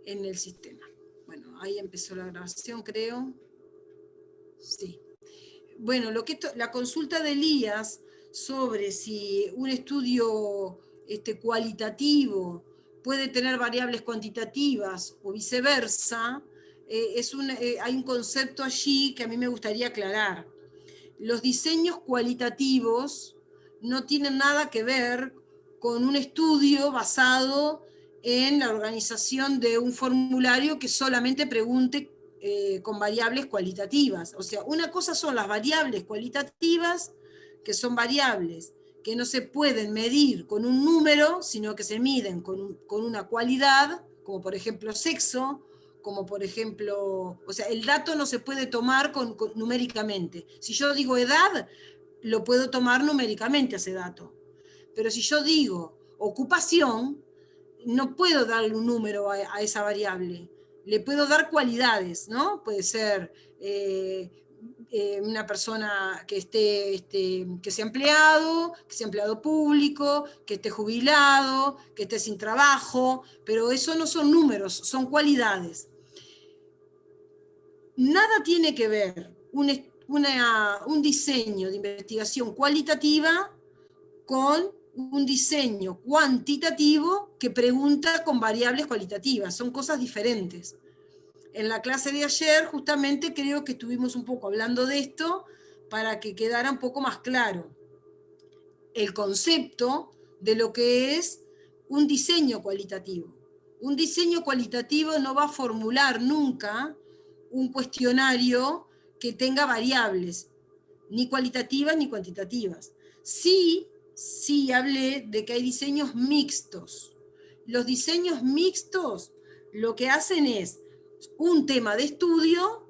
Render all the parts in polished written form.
en el sistema. Bueno, ahí empezó la grabación, creo. Sí. Bueno, la consulta de Elías sobre si un estudio cualitativo puede tener variables cuantitativas o viceversa, hay un concepto allí que a mí me gustaría aclarar. Los diseños cualitativos no tienen nada que ver con un estudio basado en la organización de un formulario que solamente pregunte con variables cualitativas. O sea, una cosa son las variables cualitativas, que son variables que no se pueden medir con un número, sino que se miden con una cualidad, como por ejemplo sexo, como por ejemplo, o sea, el dato no se puede tomar numéricamente. Si yo digo edad, lo puedo tomar numéricamente ese dato. Pero si yo digo ocupación, no puedo darle un número a esa variable. Le puedo dar cualidades, ¿no? Puede ser una persona que que sea empleado público, que esté jubilado, que esté sin trabajo, pero eso no son números, son cualidades. Nada tiene que ver un diseño de investigación cualitativa con un diseño cuantitativo que pregunta con variables cualitativas. Son cosas diferentes. En la clase de ayer justamente creo que estuvimos un poco hablando de esto para que quedara un poco más claro el concepto de lo que es un diseño cualitativo. Un diseño cualitativo no va a formular nunca un cuestionario que tenga variables, ni cualitativas ni cuantitativas. Sí hablé de que hay diseños mixtos. Los diseños mixtos lo que hacen es un tema de estudio,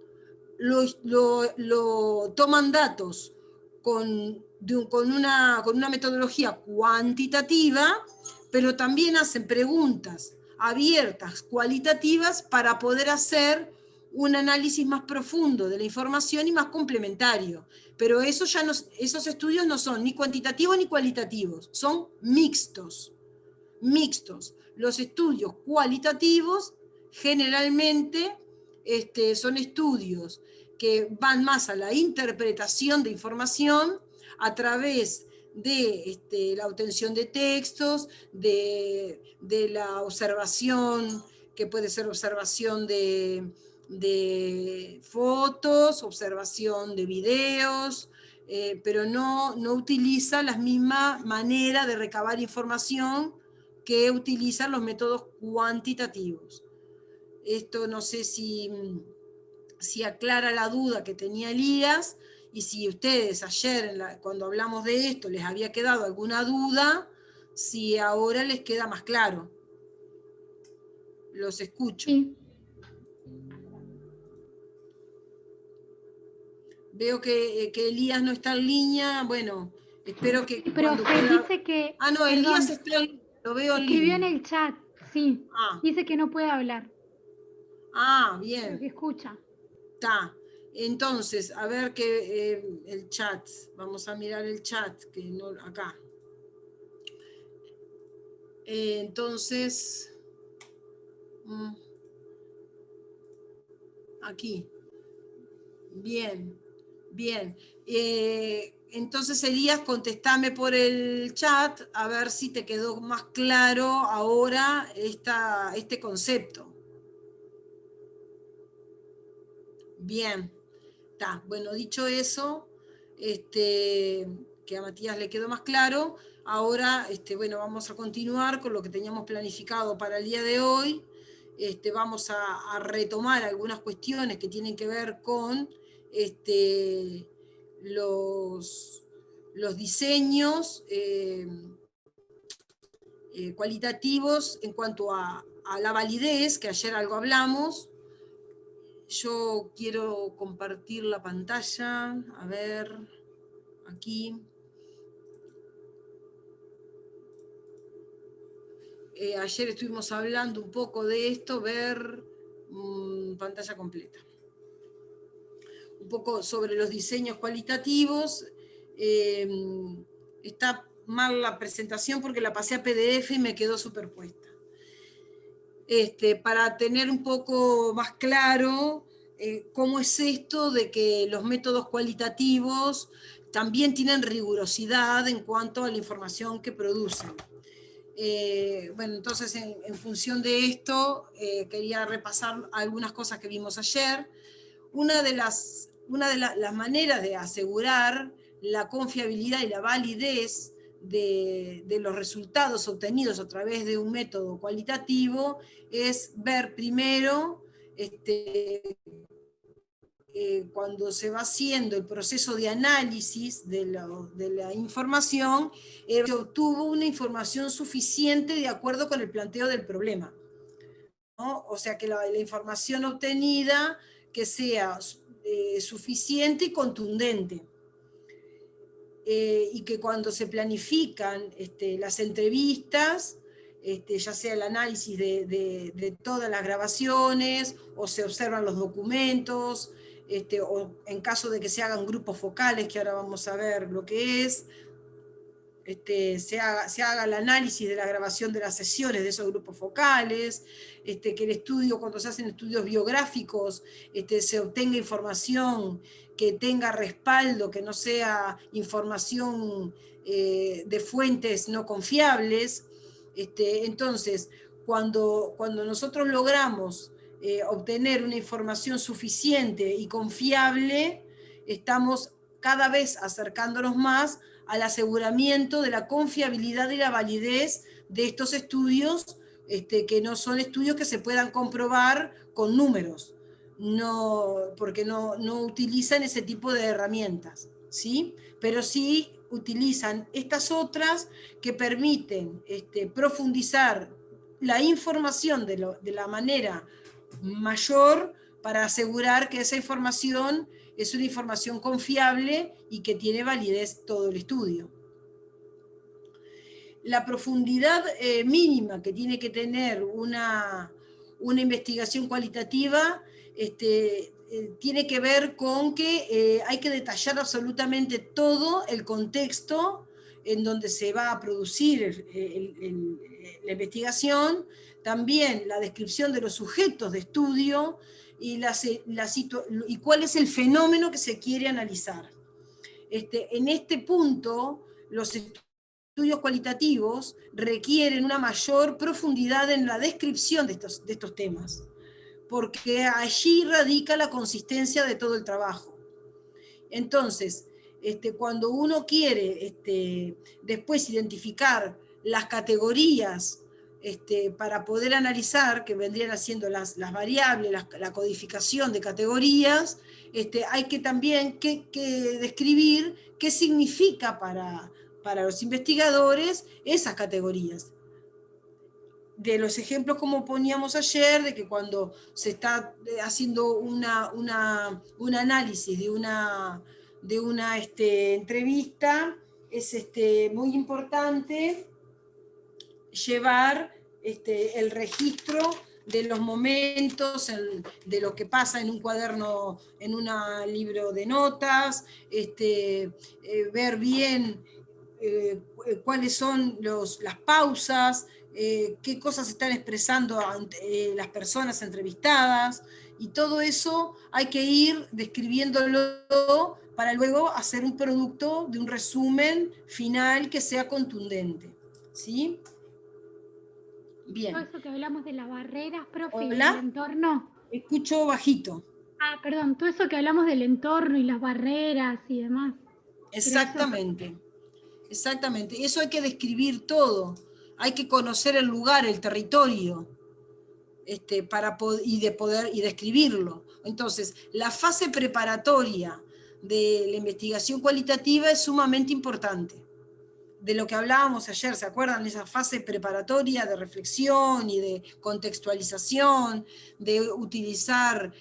lo toman datos con una metodología cuantitativa, pero también hacen preguntas abiertas, cualitativas, para poder hacer un análisis más profundo de la información y más complementario. Pero esos estudios no son ni cuantitativos ni cualitativos, son mixtos. Los estudios cualitativos generalmente son estudios que van más a la interpretación de información a través de la obtención de textos, de la observación, que puede ser observación de fotos, observación de videos, pero no utiliza la misma manera de recabar información que utilizan los métodos cuantitativos. Esto no sé si aclara la duda que tenía Elías, y si ustedes ayer, cuando hablamos de esto, les había quedado alguna duda, si ahora les queda más claro. Los escucho. Sí. Veo que Elías no está en línea. Bueno, espero que cuando Profe, pueda... dice que... Ah, no, perdón, Elías está lo veo en escribió línea. en el chat, sí. Ah. Dice que no puede hablar. Ah, bien. Pero que escucha. Está. Entonces, a ver que el chat. Vamos a mirar el chat, que no acá. Entonces, aquí. Bien, bien. Entonces, Elías, contestame por el chat a ver si te quedó más claro ahora este concepto. Bien. Está. Bueno, dicho eso, que a Matías le quedó más claro, ahora bueno, vamos a continuar con lo que teníamos planificado para el día de hoy. Vamos a retomar algunas cuestiones que tienen que ver con los diseños cualitativos en cuanto a la validez, que ayer algo hablamos. Yo quiero compartir la pantalla, a ver, aquí. Ayer estuvimos hablando un poco de esto, ver pantalla completa. Un poco sobre los diseños cualitativos. Está mal la presentación porque la pasé a PDF y me quedó superpuesta. para tener un poco más claro cómo es esto de que los métodos cualitativos también tienen rigurosidad en cuanto a la información que producen. Bueno, entonces en función de esto quería repasar algunas cosas que vimos ayer. Una de las maneras de asegurar la confiabilidad y la validez de los resultados obtenidos a través de un método cualitativo es ver primero cuando se va haciendo el proceso de análisis de la información, se obtuvo una información suficiente de acuerdo con el planteo del problema, ¿no? O sea, que la información obtenida que sea suficiente y contundente. Y que cuando se planifican las entrevistas, ya sea el análisis de todas las grabaciones, o se observan los documentos, o en caso de que se hagan grupos focales, que ahora vamos a ver lo que es, se haga el análisis de la grabación de las sesiones de esos grupos focales, que el estudio, cuando se hacen estudios biográficos, se obtenga información que tenga respaldo, que no sea información de fuentes no confiables. Entonces, cuando nosotros logramos obtener una información suficiente y confiable, estamos cada vez acercándonos más al aseguramiento de la confiabilidad y la validez de estos estudios, que no son estudios que se puedan comprobar con números, porque no utilizan ese tipo de herramientas, ¿sí? Pero sí utilizan estas otras que permiten profundizar la información de la manera mayor para asegurar que esa información es una información confiable y que tiene validez todo el estudio. La profundidad mínima que tiene que tener una investigación cualitativa tiene que ver con que hay que detallar absolutamente todo el contexto en donde se va a producir la investigación, también la descripción de los sujetos de estudio y cuál es el fenómeno que se quiere analizar. En este punto, los estudios cualitativos requieren una mayor profundidad en la descripción de estos temas, porque allí radica la consistencia de todo el trabajo. Entonces, cuando uno quiere después identificar las categorías para poder analizar, que vendrían siendo las variables, la codificación de categorías, hay que también que describir qué significa para los investigadores esas categorías. De los ejemplos como poníamos ayer, de que cuando se está haciendo un análisis de una entrevista, es muy importante llevar el registro de los momentos, de lo que pasa en un cuaderno, en un libro de notas, ver bien cuáles son las pausas, qué cosas están expresando las personas entrevistadas, y todo eso hay que ir describiéndolo para luego hacer un producto de un resumen final que sea contundente. ¿Sí? Bien. Todo eso que hablamos de las barreras, profe, ¿Hola? y el entorno. Escucho bajito. Ah, perdón, todo eso que hablamos del entorno y las barreras y demás. Exactamente. Exactamente. Eso hay que describir todo. Hay que conocer el lugar, el territorio, para poder describirlo. Entonces, la fase preparatoria de la investigación cualitativa es sumamente importante. De lo que hablábamos ayer, ¿se acuerdan? Esa fase preparatoria de reflexión y de contextualización, de utilizar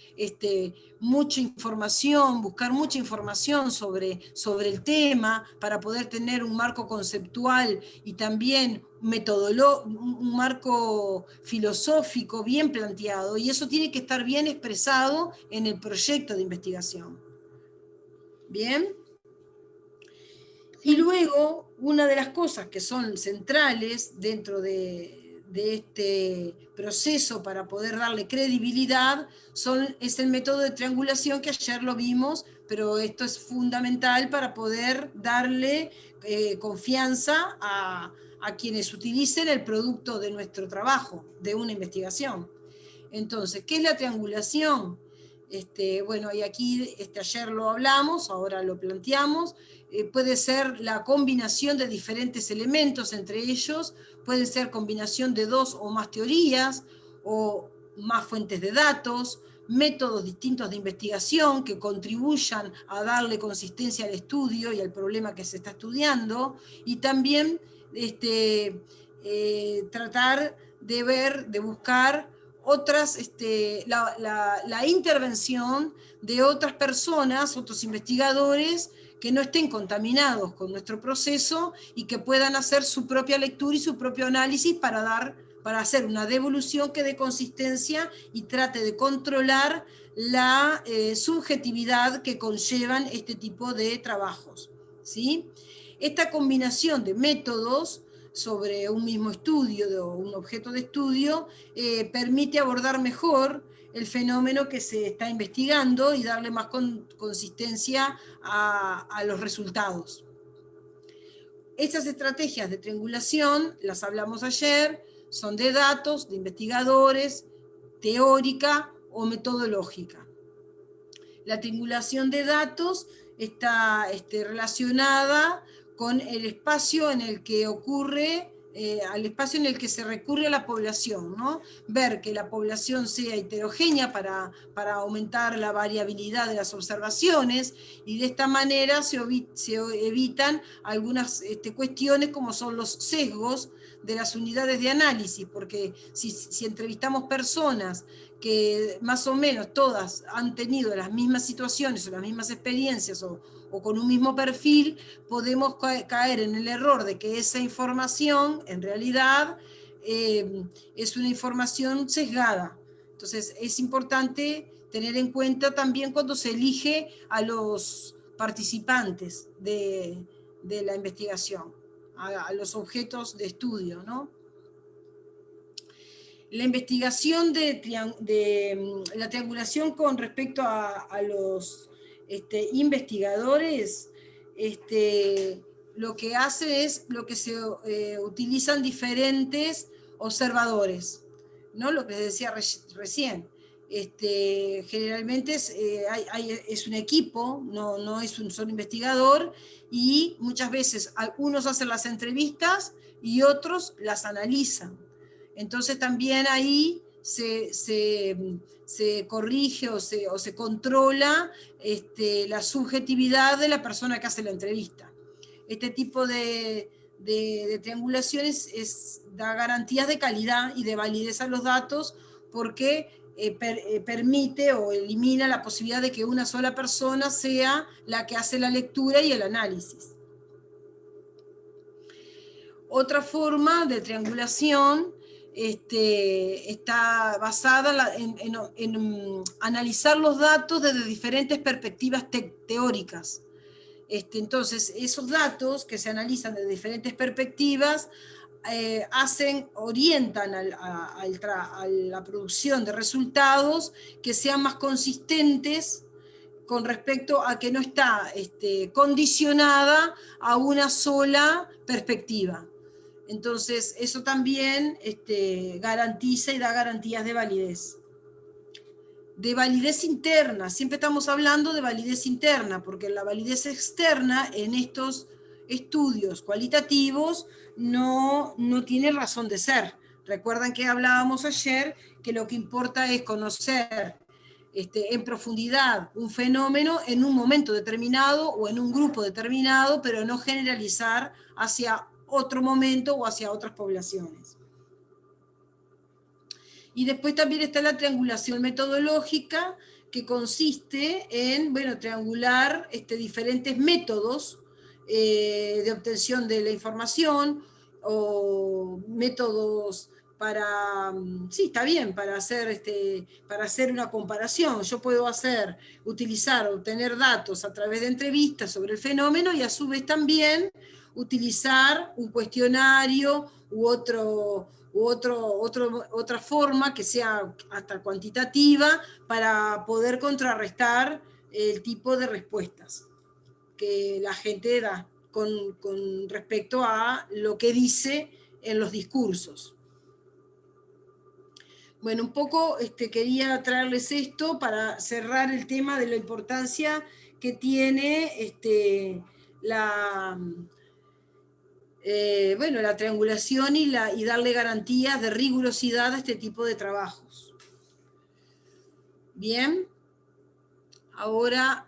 mucha información, buscar mucha información sobre el tema para poder tener un marco conceptual y también un marco filosófico bien planteado, y eso tiene que estar bien expresado en el proyecto de investigación. ¿Bien? Y luego, una de las cosas que son centrales dentro de este proceso para poder darle credibilidad es el método de triangulación, que ayer lo vimos, pero esto es fundamental para poder darle confianza a quienes utilicen el producto de nuestro trabajo, de una investigación. Entonces, ¿qué es la triangulación? Bueno, y aquí ayer lo hablamos, ahora lo planteamos. Puede ser la combinación de diferentes elementos, entre ellos puede ser combinación de 2 o más teorías, o más fuentes de datos, métodos distintos de investigación que contribuyan a darle consistencia al estudio y al problema que se está estudiando, y también tratar de ver, de buscar otras, la intervención de otras personas, otros investigadores que no estén contaminados con nuestro proceso y que puedan hacer su propia lectura y su propio análisis para hacer una devolución que dé consistencia y trate de controlar la subjetividad que conllevan este tipo de trabajos, ¿sí? Esta combinación de métodos sobre un mismo estudio, o un objeto de estudio, permite abordar mejor el fenómeno que se está investigando y darle más consistencia a los resultados. Estas estrategias de triangulación, las hablamos ayer, son de datos, de investigadores, teórica o metodológica. La triangulación de datos está relacionada con el espacio en el que ocurre, al espacio en el que se recurre a la población, ¿no? Ver que la población sea heterogénea para aumentar la variabilidad de las observaciones, y de esta manera se evitan algunas cuestiones como son los sesgos de las unidades de análisis, porque si entrevistamos personas que más o menos todas han tenido las mismas situaciones o las mismas experiencias o con un mismo perfil, podemos caer en el error de que esa información en realidad es una información sesgada. Entonces es importante tener en cuenta también cuando se elige a los participantes de la investigación, a los objetos de estudio, ¿no? La investigación la triangulación con respecto a los investigadores, lo que hace es lo que se utilizan diferentes observadores, ¿no? Lo que decía recién. Generalmente es un equipo, no es un solo investigador, y muchas veces unos hacen las entrevistas y otros las analizan. Entonces también ahí se corrige o se controla la subjetividad de la persona que hace la entrevista. Este tipo de triangulaciones da garantías de calidad y de validez a los datos, porque permite o elimina la posibilidad de que una sola persona sea la que hace la lectura y el análisis. Otra forma de triangulación está basada en analizar los datos desde diferentes perspectivas teóricas. Entonces, esos datos que se analizan desde diferentes perspectivas orientan a la producción de resultados que sean más consistentes con respecto a que no está condicionada a una sola perspectiva. Entonces, eso también garantiza y da garantías de validez. De validez interna, siempre estamos hablando de validez interna, porque la validez externa en estos estudios cualitativos no tiene razón de ser. Recuerdan que hablábamos ayer que lo que importa es conocer en profundidad un fenómeno en un momento determinado o en un grupo determinado, pero no generalizar hacia otro momento o hacia otras poblaciones. Y después también está la triangulación metodológica, que consiste en, triangular diferentes métodos de obtención de la información, o métodos para, sí, está bien, para hacer una comparación. Yo puedo obtener datos a través de entrevistas sobre el fenómeno, y a su vez también utilizar un cuestionario u u otra forma que sea hasta cuantitativa para poder contrarrestar el tipo de respuestas que la gente da con respecto a lo que dice en los discursos. Bueno, un poco quería traerles esto para cerrar el tema de la importancia que tiene la triangulación y darle garantías de rigurosidad a este tipo de trabajos. Bien, ahora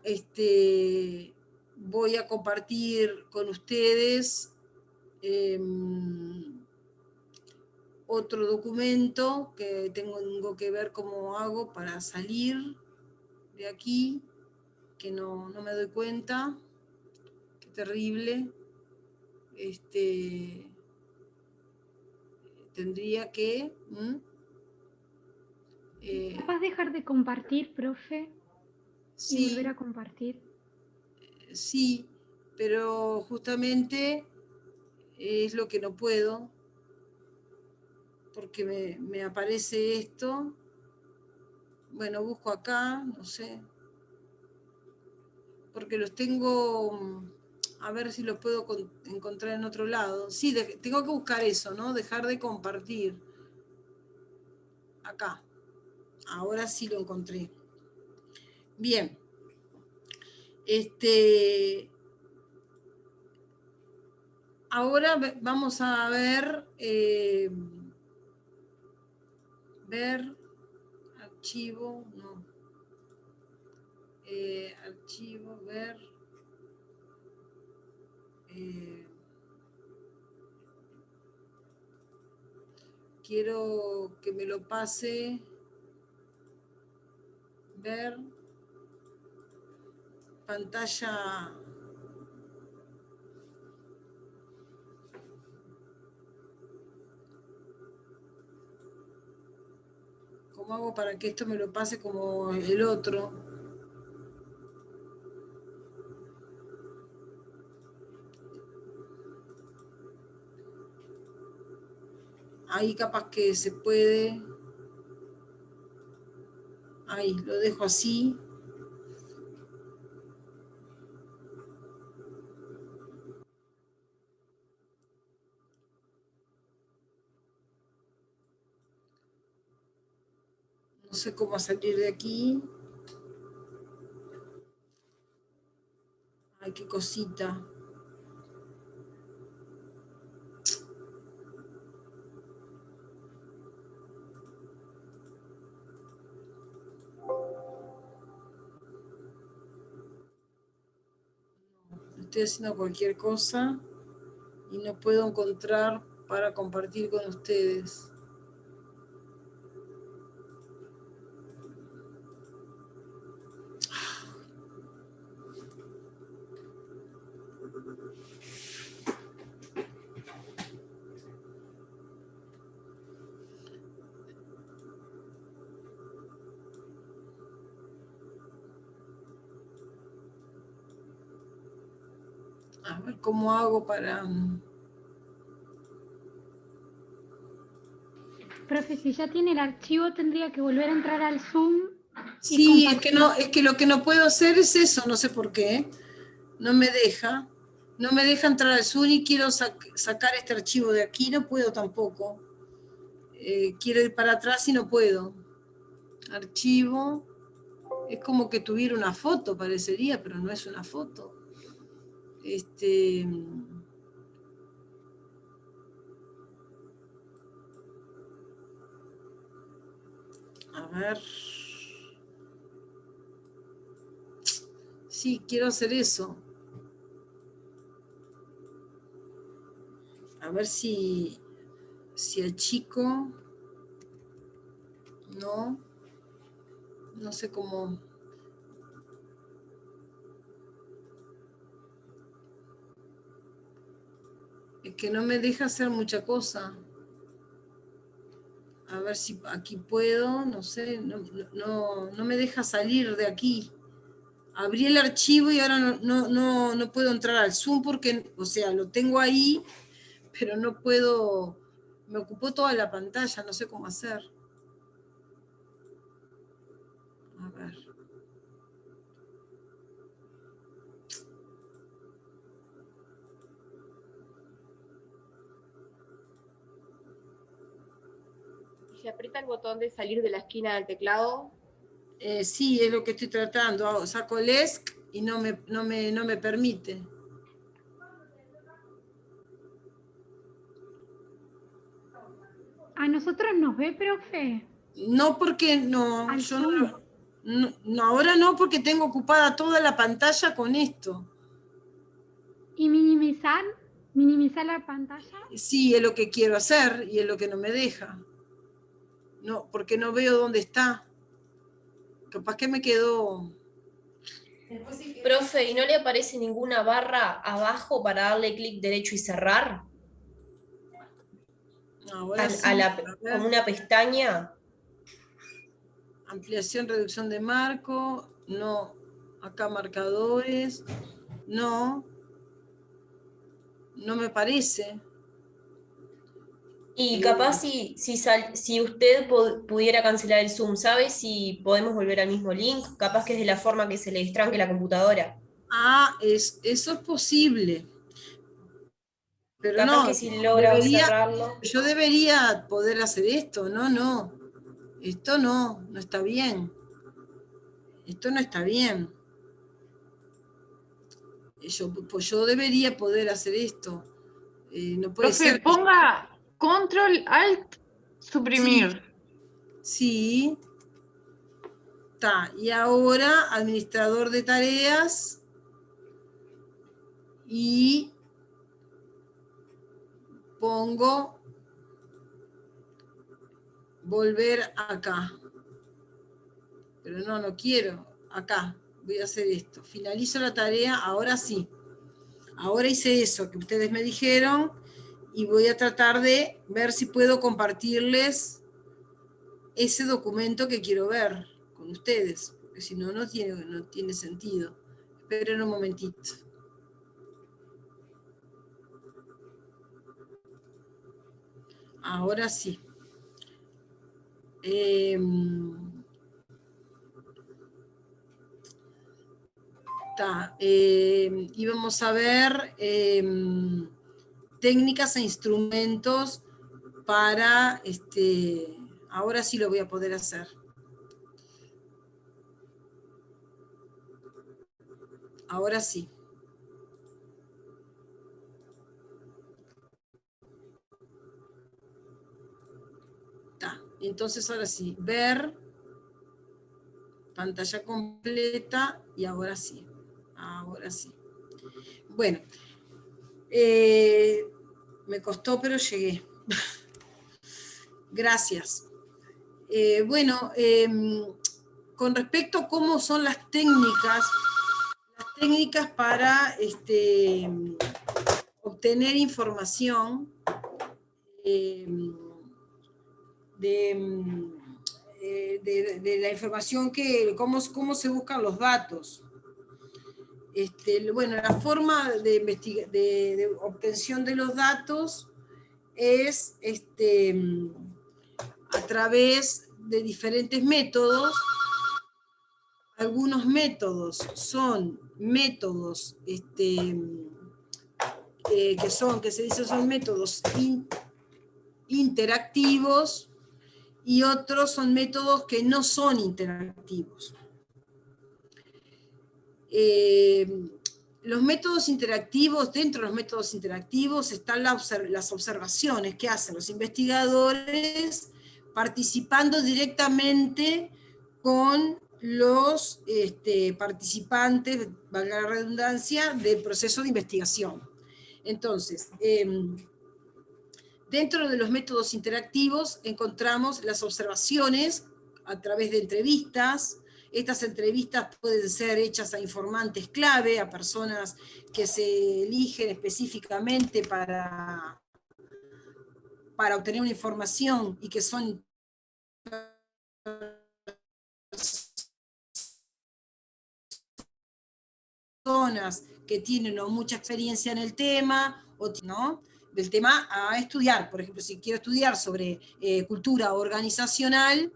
voy a compartir con ustedes otro documento que tengo que ver cómo hago para salir de aquí, que no me doy cuenta. Qué terrible. Tendría que... ¿Capaz dejar de compartir, profe? Sí, y volver a compartir. Sí, pero justamente es lo que no puedo, porque me aparece esto. Bueno, busco acá, no sé, porque los tengo, a ver si los puedo encontrar en otro lado. Sí, tengo que buscar eso, ¿no? Dejar de compartir. Acá. Ahora sí lo encontré. Bien. Ahora vamos a ver, archivo, no. Archivo, ver. Quiero que me lo pase, ver, pantalla. ¿Cómo hago para que esto me lo pase como el otro? Ahí capaz que se puede. Ahí, lo dejo así. No sé cómo salir de aquí. Ay, qué cosita. Estoy haciendo cualquier cosa y no puedo encontrar para compartir con ustedes. A ver cómo hago para... Profe, si ya tiene el archivo, tendría que volver a entrar al Zoom y Sí, compartir. es que lo que no puedo hacer es eso, no sé por qué. No me deja. No me deja entrar al Zoom y quiero sacar este archivo de aquí, no puedo tampoco. Quiero ir para atrás y no puedo. Archivo. Es como que tuviera una foto, parecería, pero no es una foto. A ver. Sí, quiero hacer eso. A ver si achico. No. No sé cómo. Es que no me deja hacer mucha cosa. A ver si aquí puedo, no sé, no me deja salir de aquí. Abrí el archivo y ahora no puedo entrar al Zoom porque, o sea, lo tengo ahí, pero no puedo Me ocupó toda la pantalla, no sé cómo hacer. A ver. Si aprieta el botón de salir de la esquina del teclado. Sí, es lo que estoy tratando. Saco el ESC y no me permite. ¿A nosotros nos ve, profe? No, porque no, Al yo Zoom. no, ahora no, porque tengo ocupada toda la pantalla con esto. ¿Y minimizar la pantalla? Sí, es lo que quiero hacer y es lo que no me deja. No, porque no veo dónde está. Capaz que me quedó. Profe, ¿y no le aparece ninguna barra abajo para darle clic derecho y cerrar? Ahora sí, a Como ver. una pestaña. Ampliación, reducción de marco. No. Acá marcadores. No. No me parece. Y capaz si usted pudiera cancelar el Zoom, ¿sabe si podemos volver al mismo link? Capaz que es de la forma que se le destranque la computadora. Eso es posible. Pero Capaz no, que si logra cerrarlo. yo debería poder hacer esto. No. Esto no está bien. Esto no está bien. Yo debería poder hacer esto. No puede Profe, ser. ponga control alt Sí, suprimir. sí. Está. Y ahora, administrador de tareas. Y pongo volver acá. Pero no quiero. Acá. Voy a hacer esto. Finalizo la tarea. Ahora sí. Ahora hice eso que ustedes me dijeron. Y voy a tratar de ver si puedo compartirles ese documento que quiero ver con ustedes, porque si no, no tiene sentido. Esperen un momentito. Ahora sí. Y vamos a ver técnicas e instrumentos para, ahora sí lo voy a poder hacer. Ahora sí. Entonces ahora sí, ver, pantalla completa y ahora sí. Ahora sí. Bueno, me costó, pero llegué. Gracias. Bueno, con respecto a cómo son las técnicas para obtener información de la información cómo se buscan los datos. Bueno, la forma de obtención de los datos es a través de diferentes métodos. Algunos métodos son métodos que se dice son métodos interactivos y otros son métodos que no son interactivos. Los métodos interactivos, dentro de los métodos interactivos están las observaciones que hacen los investigadores participando directamente con los participantes, valga la redundancia, del proceso de investigación. Entonces, dentro de los métodos interactivos encontramos las observaciones a través de entrevistas. Estas entrevistas pueden ser hechas a informantes clave, a personas que se eligen específicamente para obtener una información y que son personas que tienen mucha experiencia en el tema, ¿no? del tema a estudiar. Por ejemplo, si quiero estudiar sobre cultura organizacional,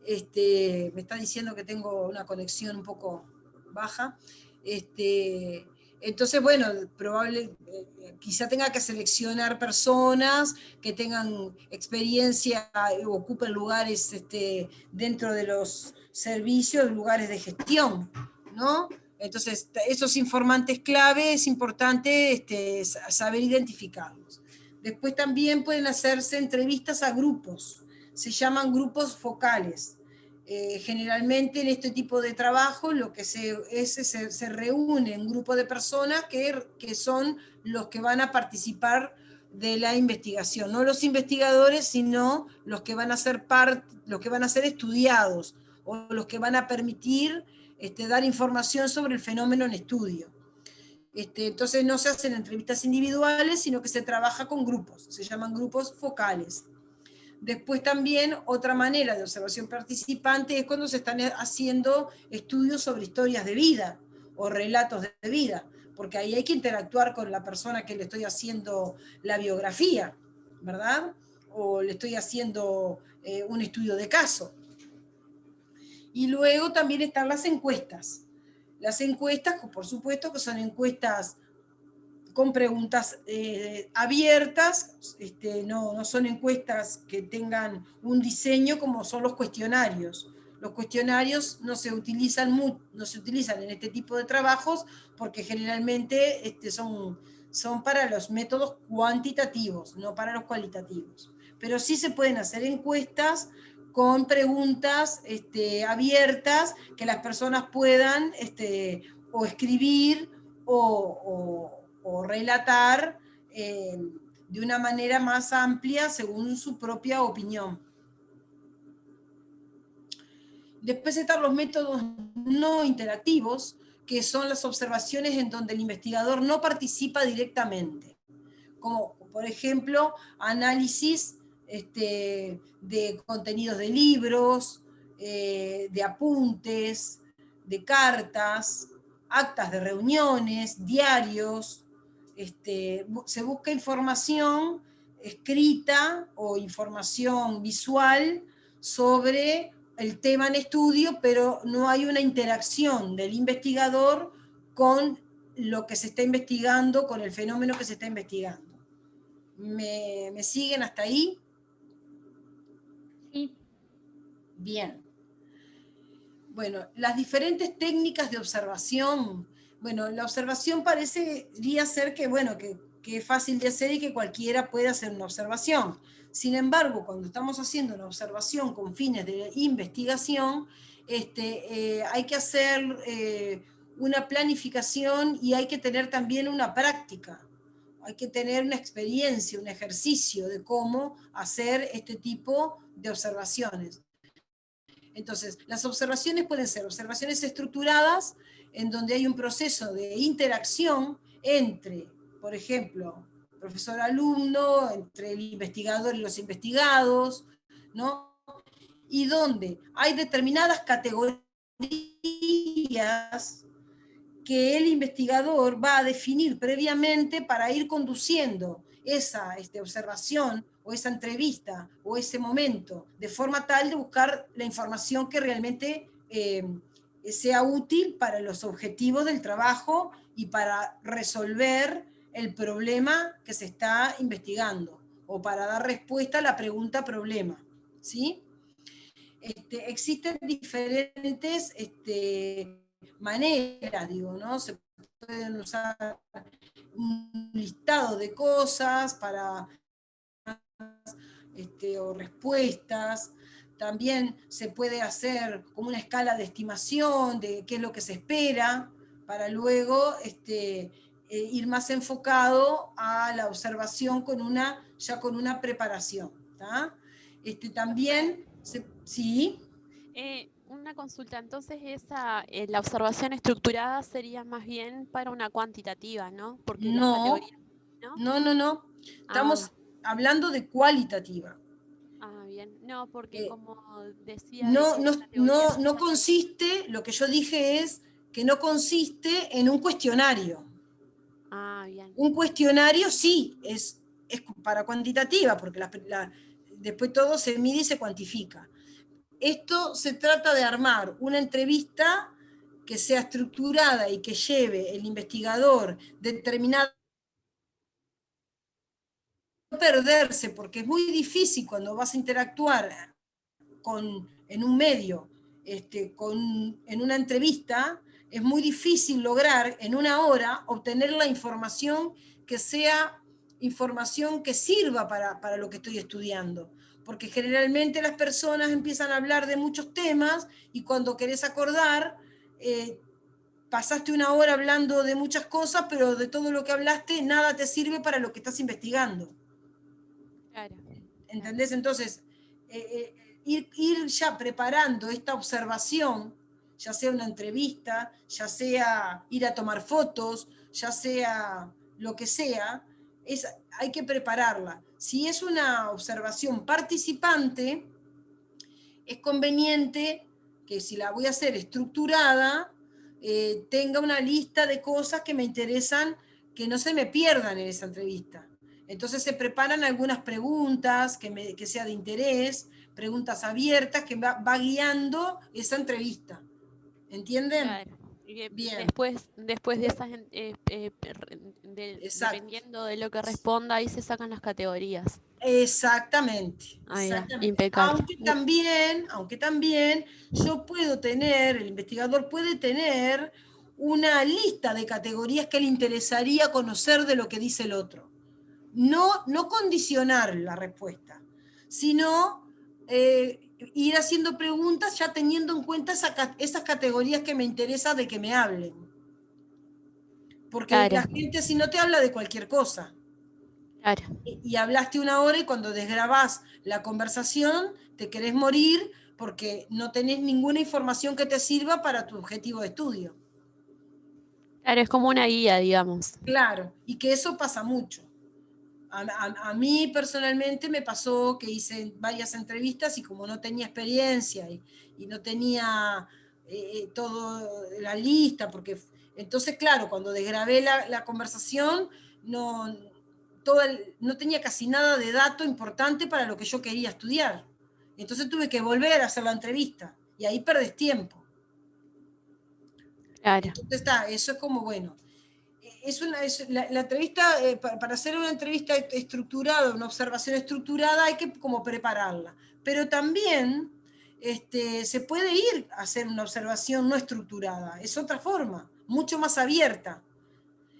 me está diciendo que tengo una conexión un poco baja. Entonces, bueno, quizá tenga que seleccionar personas que tengan experiencia o ocupen lugares dentro de los servicios, lugares de gestión, ¿no? Entonces, esos informantes clave es importante saber identificarlos. Después también pueden hacerse entrevistas a grupos, se llaman grupos focales. Generalmente en este tipo de trabajo lo que se reúne un grupo de personas que son los que van a participar de la investigación, no los investigadores, sino los que van a ser los que van a ser estudiados, o los que van a permitir dar información sobre el fenómeno en estudio. Entonces no se hacen entrevistas individuales, sino que se trabaja con grupos, se llaman grupos focales. Después también otra manera de observación participante es cuando se están haciendo estudios sobre historias de vida o relatos de vida, porque ahí hay que interactuar con la persona que le estoy haciendo la biografía, ¿verdad? O le estoy haciendo un estudio de caso. Y luego también están las encuestas. Las encuestas, por supuesto, que son encuestas con preguntas abiertas, no son encuestas que tengan un diseño como son los cuestionarios. Los cuestionarios no se utilizan en este tipo de trabajos porque generalmente son para los métodos cuantitativos, no para los cualitativos. Pero sí se pueden hacer encuestas con preguntas abiertas que las personas puedan o escribir o relatar de una manera más amplia según su propia opinión. Después están los métodos no interactivos, que son las observaciones en donde el investigador no participa directamente, como por ejemplo análisis de contenidos de libros, de apuntes, de cartas, actas de reuniones, diarios. Se busca información escrita o información visual sobre el tema en estudio, pero no hay una interacción del investigador con lo que se está investigando, con el fenómeno que se está investigando. ¿Me siguen hasta ahí? Sí. Bien. Bueno, las diferentes técnicas de observación. Bueno, la observación parecería ser que es fácil de hacer y que cualquiera puede hacer una observación. Sin embargo, cuando estamos haciendo una observación con fines de investigación, hay que hacer una planificación y hay que tener también una práctica. Hay que tener una experiencia, un ejercicio de cómo hacer este tipo de observaciones. Entonces, las observaciones pueden ser observaciones estructuradas, en donde hay un proceso de interacción entre, por ejemplo, profesor-alumno, entre el investigador y los investigados, ¿no? Y donde hay determinadas categorías que el investigador va a definir previamente para ir conduciendo esa observación o esa entrevista o ese momento, de forma tal de buscar la información que realmente sea útil para los objetivos del trabajo y para resolver el problema que se está investigando o para dar respuesta a la pregunta problema, ¿sí? Existen diferentes maneras, ¿no? Se pueden usar un listado de cosas para o respuestas. También se puede hacer como una escala de estimación de qué es lo que se espera, para luego ir más enfocado a la observación ya con una preparación. ¿tá? También, sí. Una consulta, entonces la observación estructurada sería más bien para una cuantitativa, ¿no? Porque las categorías, ¿no? No. Estamos hablando de cualitativa. Ah, bien. No, porque como decía... No consiste, lo que yo dije es que no consiste en un cuestionario. Ah, bien. Un cuestionario sí, es para cuantitativa, porque después todo se mide y se cuantifica. Esto se trata de armar una entrevista que sea estructurada y que lleve el investigador determinado, no perderse, porque es muy difícil cuando vas a interactuar en un medio, en una entrevista, es muy difícil lograr en una hora obtener la información que sea información que sirva para lo que estoy estudiando. Porque generalmente las personas empiezan a hablar de muchos temas y cuando querés acordar, pasaste una hora hablando de muchas cosas, pero de todo lo que hablaste, nada te sirve para lo que estás investigando. Claro. ¿Entendés? Entonces, ir ya preparando esta observación, ya sea una entrevista, ya sea ir a tomar fotos, ya sea lo que sea, hay que prepararla. Si es una observación participante, es conveniente que si la voy a hacer estructurada, tenga una lista de cosas que me interesan, que no se me pierdan en esa entrevista. Entonces se preparan algunas preguntas que sea de interés, preguntas abiertas que va guiando esa entrevista. ¿Entienden? Claro. Y Bien. después de esas, dependiendo de lo que responda, ahí se sacan las categorías. Exactamente. Impecable. Aunque también yo puedo tener, el investigador puede tener una lista de categorías que le interesaría conocer de lo que dice el otro. No condicionar la respuesta, sino ir haciendo preguntas ya teniendo en cuenta esas categorías que me interesa de que me hablen. Porque claro. La gente si no te habla de cualquier cosa. Claro. Y hablaste una hora y cuando desgrabás la conversación te querés morir porque no tenés ninguna información que te sirva para tu objetivo de estudio. Claro, es como una guía, digamos. Claro, y que eso pasa mucho. A mí personalmente me pasó que hice varias entrevistas y como no tenía experiencia y no tenía toda la lista, porque entonces, claro, cuando desgrabé la conversación, no tenía casi nada de dato importante para lo que yo quería estudiar. Entonces tuve que volver a hacer la entrevista y ahí perdés tiempo. Claro. Entonces eso es como, bueno, la entrevista, para hacer una entrevista estructurada, una observación estructurada, hay que como prepararla. Pero también se puede ir a hacer una observación no estructurada, es otra forma, mucho más abierta,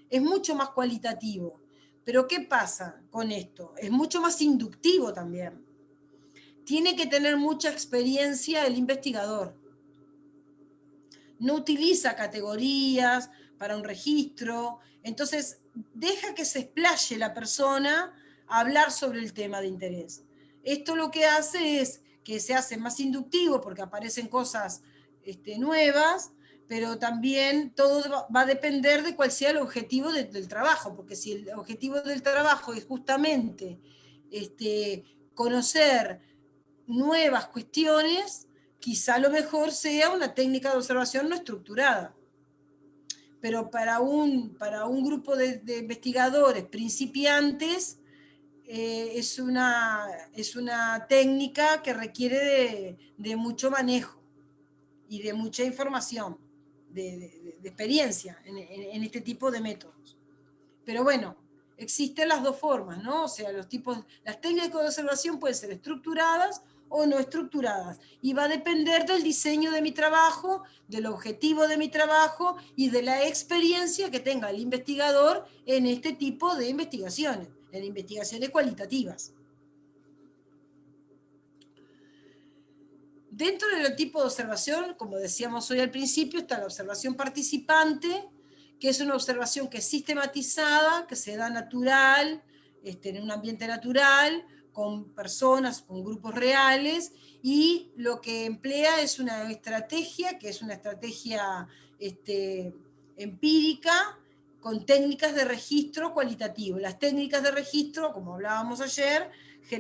es mucho más cualitativo. Pero ¿qué pasa con esto? Es mucho más inductivo también. Tiene que tener mucha experiencia el investigador. No utiliza categorías para un registro, entonces deja que se explaye la persona a hablar sobre el tema de interés. Esto lo que hace es que se hace más inductivo porque aparecen cosas nuevas, pero también todo va a depender de cuál sea el objetivo del trabajo, porque si el objetivo del trabajo es justamente conocer nuevas cuestiones, quizá lo mejor sea una técnica de observación no estructurada. Pero para un grupo de investigadores principiantes es una técnica que requiere de mucho manejo y de mucha información, de experiencia en este tipo de métodos. Pero bueno, existen las dos formas, ¿no? O sea, las técnicas de observación pueden ser estructuradas o no estructuradas. Y va a depender del diseño de mi trabajo, del objetivo de mi trabajo y de la experiencia que tenga el investigador en este tipo de investigaciones, en investigaciones cualitativas. Dentro del tipo de observación, como decíamos hoy al principio, está la observación participante, que es una observación que es sistematizada, que se da natural, en un ambiente natural, con personas, con grupos reales, y lo que emplea es una estrategia, que es una estrategia empírica, con técnicas de registro cualitativo. Las técnicas de registro, como hablábamos ayer,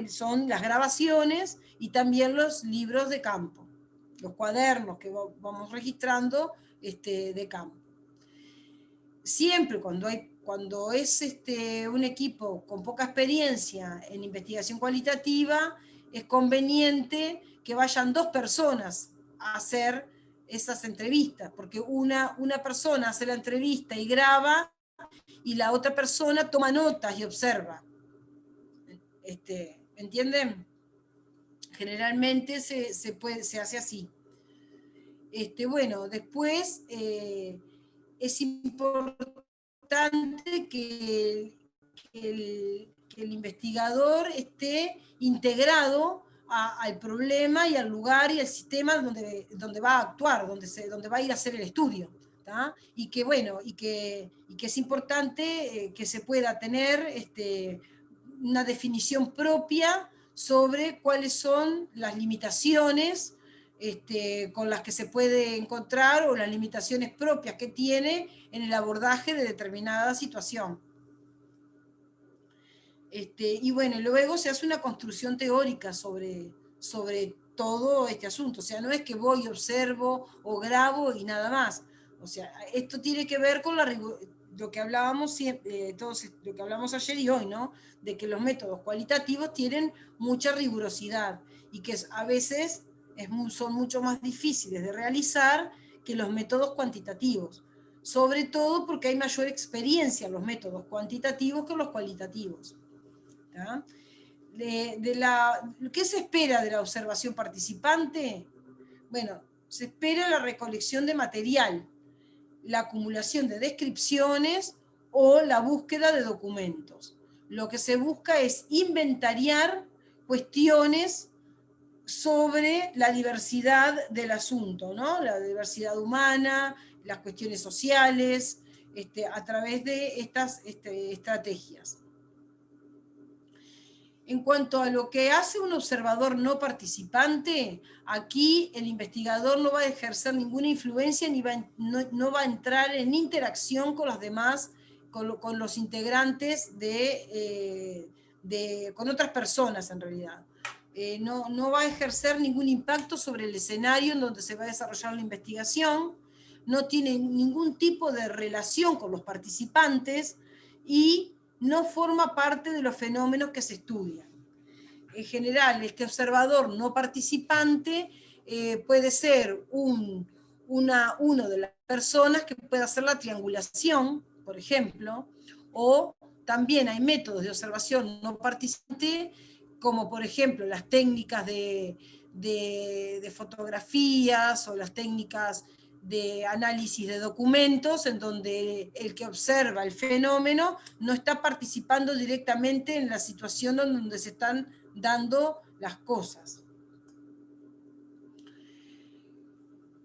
son las grabaciones y también los libros de campo, los cuadernos que vamos registrando de campo. siempre cuando es un equipo con poca experiencia en investigación cualitativa, es conveniente que vayan 2 personas a hacer esas entrevistas, porque una persona hace la entrevista y graba, y la otra persona toma notas y observa. ¿Entienden? Generalmente se hace así. Bueno, después es importante que el investigador esté integrado al problema y al lugar y al sistema donde va a actuar, donde va a ir a hacer el estudio. ¿tá? Y que bueno, y que es importante que se pueda tener una definición propia sobre cuáles son las limitaciones con las que se puede encontrar, o las limitaciones propias que tiene en el abordaje de determinada situación. Y bueno, luego se hace una construcción teórica sobre todo este asunto. O sea, no es que voy, observo o grabo y nada más. O sea, esto tiene que ver con lo que hablábamos lo que hablamos ayer y hoy, ¿no? De que los métodos cualitativos tienen mucha rigurosidad y que a veces son mucho más difíciles de realizar que los métodos cuantitativos. Sobre todo porque hay mayor experiencia en los métodos cuantitativos que los cualitativos. ¿Qué se espera de la observación participante? Bueno, se espera la recolección de material, la acumulación de descripciones o la búsqueda de documentos. Lo que se busca es inventariar cuestiones sobre la diversidad del asunto, ¿no? La diversidad humana, las cuestiones sociales, a través de estas estrategias. En cuanto a lo que hace un observador no participante, aquí el investigador no va a ejercer ninguna influencia ni no va a entrar en interacción con los demás, con los integrantes con otras personas en realidad. No va a ejercer ningún impacto sobre el escenario en donde se va a desarrollar la investigación, no tiene ningún tipo de relación con los participantes y no forma parte de los fenómenos que se estudian. En general, este observador no participante puede ser una de las personas que puede hacer la triangulación, por ejemplo, o también hay métodos de observación no participante, como por ejemplo las técnicas de fotografías o las técnicas de análisis de documentos, en donde el que observa el fenómeno no está participando directamente en la situación donde se están dando las cosas.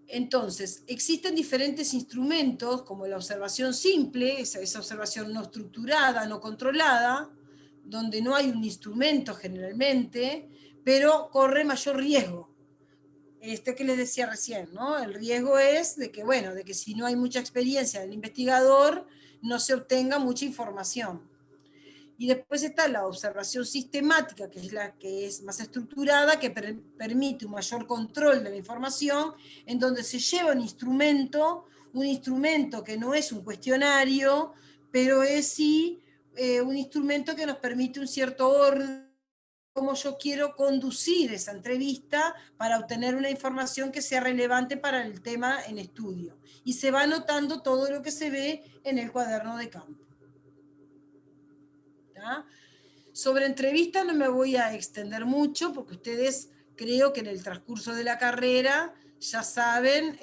Entonces, existen diferentes instrumentos, como la observación simple, esa observación no estructurada, no controlada, donde no hay un instrumento generalmente, pero corre mayor riesgo. Que les decía recién, ¿no? El riesgo es de que si no hay mucha experiencia del investigador, no se obtenga mucha información. Y después está la observación sistemática, que es la que es más estructurada, que permite un mayor control de la información, en donde se lleva un instrumento que no es un cuestionario, pero es sí un instrumento que nos permite un cierto orden, cómo yo quiero conducir esa entrevista para obtener una información que sea relevante para el tema en estudio. Y se va anotando todo lo que se ve en el cuaderno de campo. ¿Tá? Sobre entrevistas no me voy a extender mucho, porque ustedes creo que en el transcurso de la carrera ya saben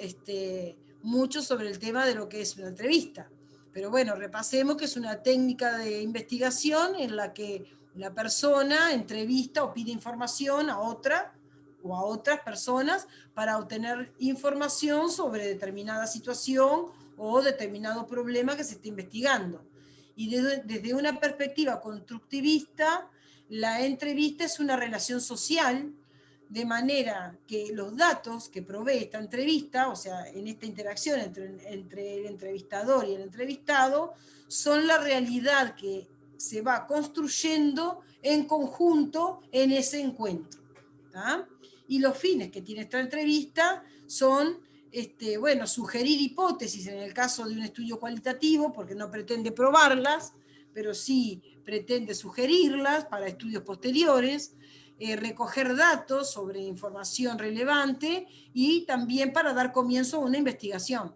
mucho sobre el tema de lo que es una entrevista. Pero bueno, repasemos que es una técnica de investigación en la que una persona entrevista o pide información a otra o a otras personas para obtener información sobre determinada situación o determinado problema que se está investigando. Y desde una perspectiva constructivista, la entrevista es una relación social, de manera que los datos que provee esta entrevista, o sea, en esta interacción entre el entrevistador y el entrevistado, son la realidad que se va construyendo en conjunto en ese encuentro. ¿tá? Y los fines que tiene esta entrevista son bueno, sugerir hipótesis en el caso de un estudio cualitativo, porque no pretende probarlas, pero sí pretende sugerirlas para estudios posteriores, recoger datos sobre información relevante y también para dar comienzo a una investigación.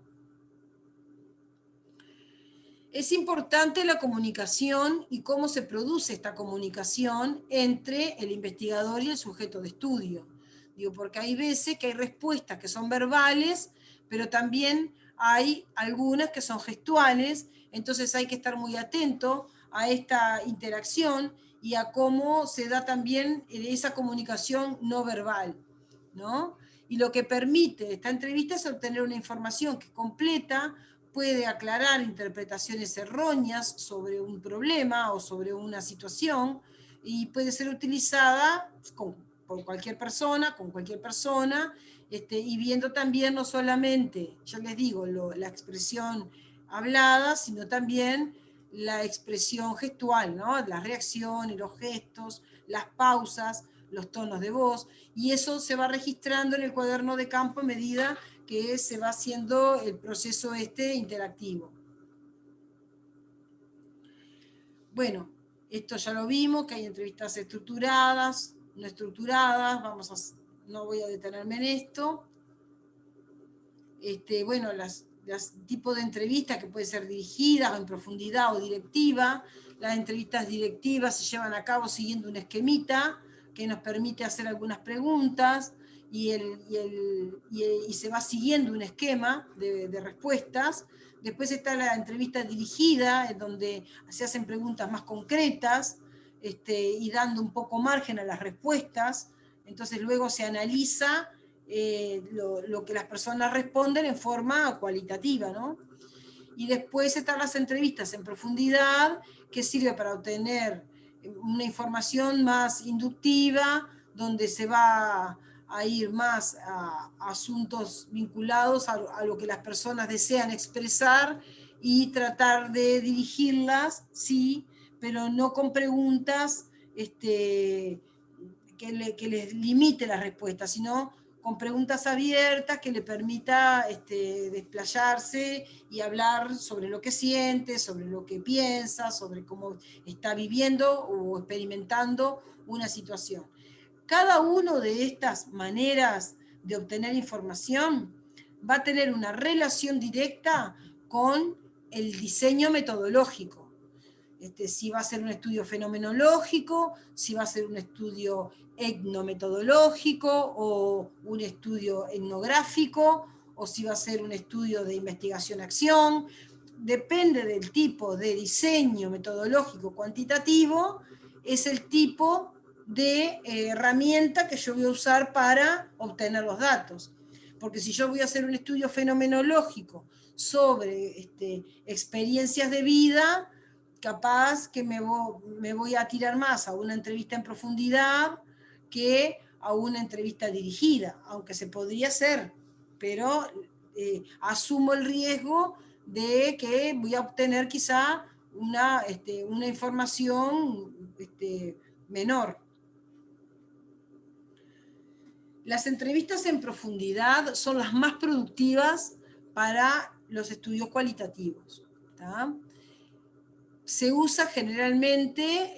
Es importante la comunicación y cómo se produce esta comunicación entre el investigador y el sujeto de estudio. Digo, porque hay veces que hay respuestas que son verbales, pero también hay algunas que son gestuales, entonces hay que estar muy atento a esta interacción y a cómo se da también esa comunicación no verbal, ¿no? Y lo que permite esta entrevista es obtener una información que es completa, puede aclarar interpretaciones erróneas sobre un problema o sobre una situación y puede ser utilizada por cualquier persona, con cualquier persona, y viendo también no solamente, ya les digo, la expresión hablada, sino también la expresión gestual, ¿no? Las reacciones, los gestos, las pausas, los tonos de voz, y eso se va registrando en el cuaderno de campo a medida que se va haciendo el proceso interactivo. Bueno, esto ya lo vimos, que hay entrevistas estructuradas, no estructuradas, no voy a detenerme en esto. Bueno, las tipos de entrevistas que pueden ser dirigidas en profundidad o directiva. Las entrevistas directivas se llevan a cabo siguiendo un esquemita que nos permite hacer algunas preguntas y se va siguiendo un esquema de respuestas. Después está la entrevista dirigida, en donde se hacen preguntas más concretas y dando un poco margen a las respuestas. Entonces luego se analiza lo que las personas responden en forma cualitativa, ¿no? Y después están las entrevistas en profundidad, que sirve para obtener una información más inductiva, donde se va a ir más a asuntos vinculados a lo que las personas desean expresar y tratar de dirigirlas, sí, pero no con preguntas que les limite la respuesta, sino con preguntas abiertas que le permita desplayarse y hablar sobre lo que siente, sobre lo que piensa, sobre cómo está viviendo o experimentando una situación. Cada una de estas maneras de obtener información va a tener una relación directa con el diseño metodológico. Si va a ser un estudio fenomenológico, si va a ser un estudio etnometodológico o un estudio etnográfico, o si va a ser un estudio de investigación-acción. Depende del tipo de diseño metodológico cuantitativo, es el tipo de herramienta que yo voy a usar para obtener los datos. Porque si yo voy a hacer un estudio fenomenológico sobre experiencias de vida, capaz que me voy a tirar más a una entrevista en profundidad que a una entrevista dirigida, aunque se podría hacer, pero asumo el riesgo de que voy a obtener quizá una información menor. Las entrevistas en profundidad son las más productivas para los estudios cualitativos, ¿tá? Se usa generalmente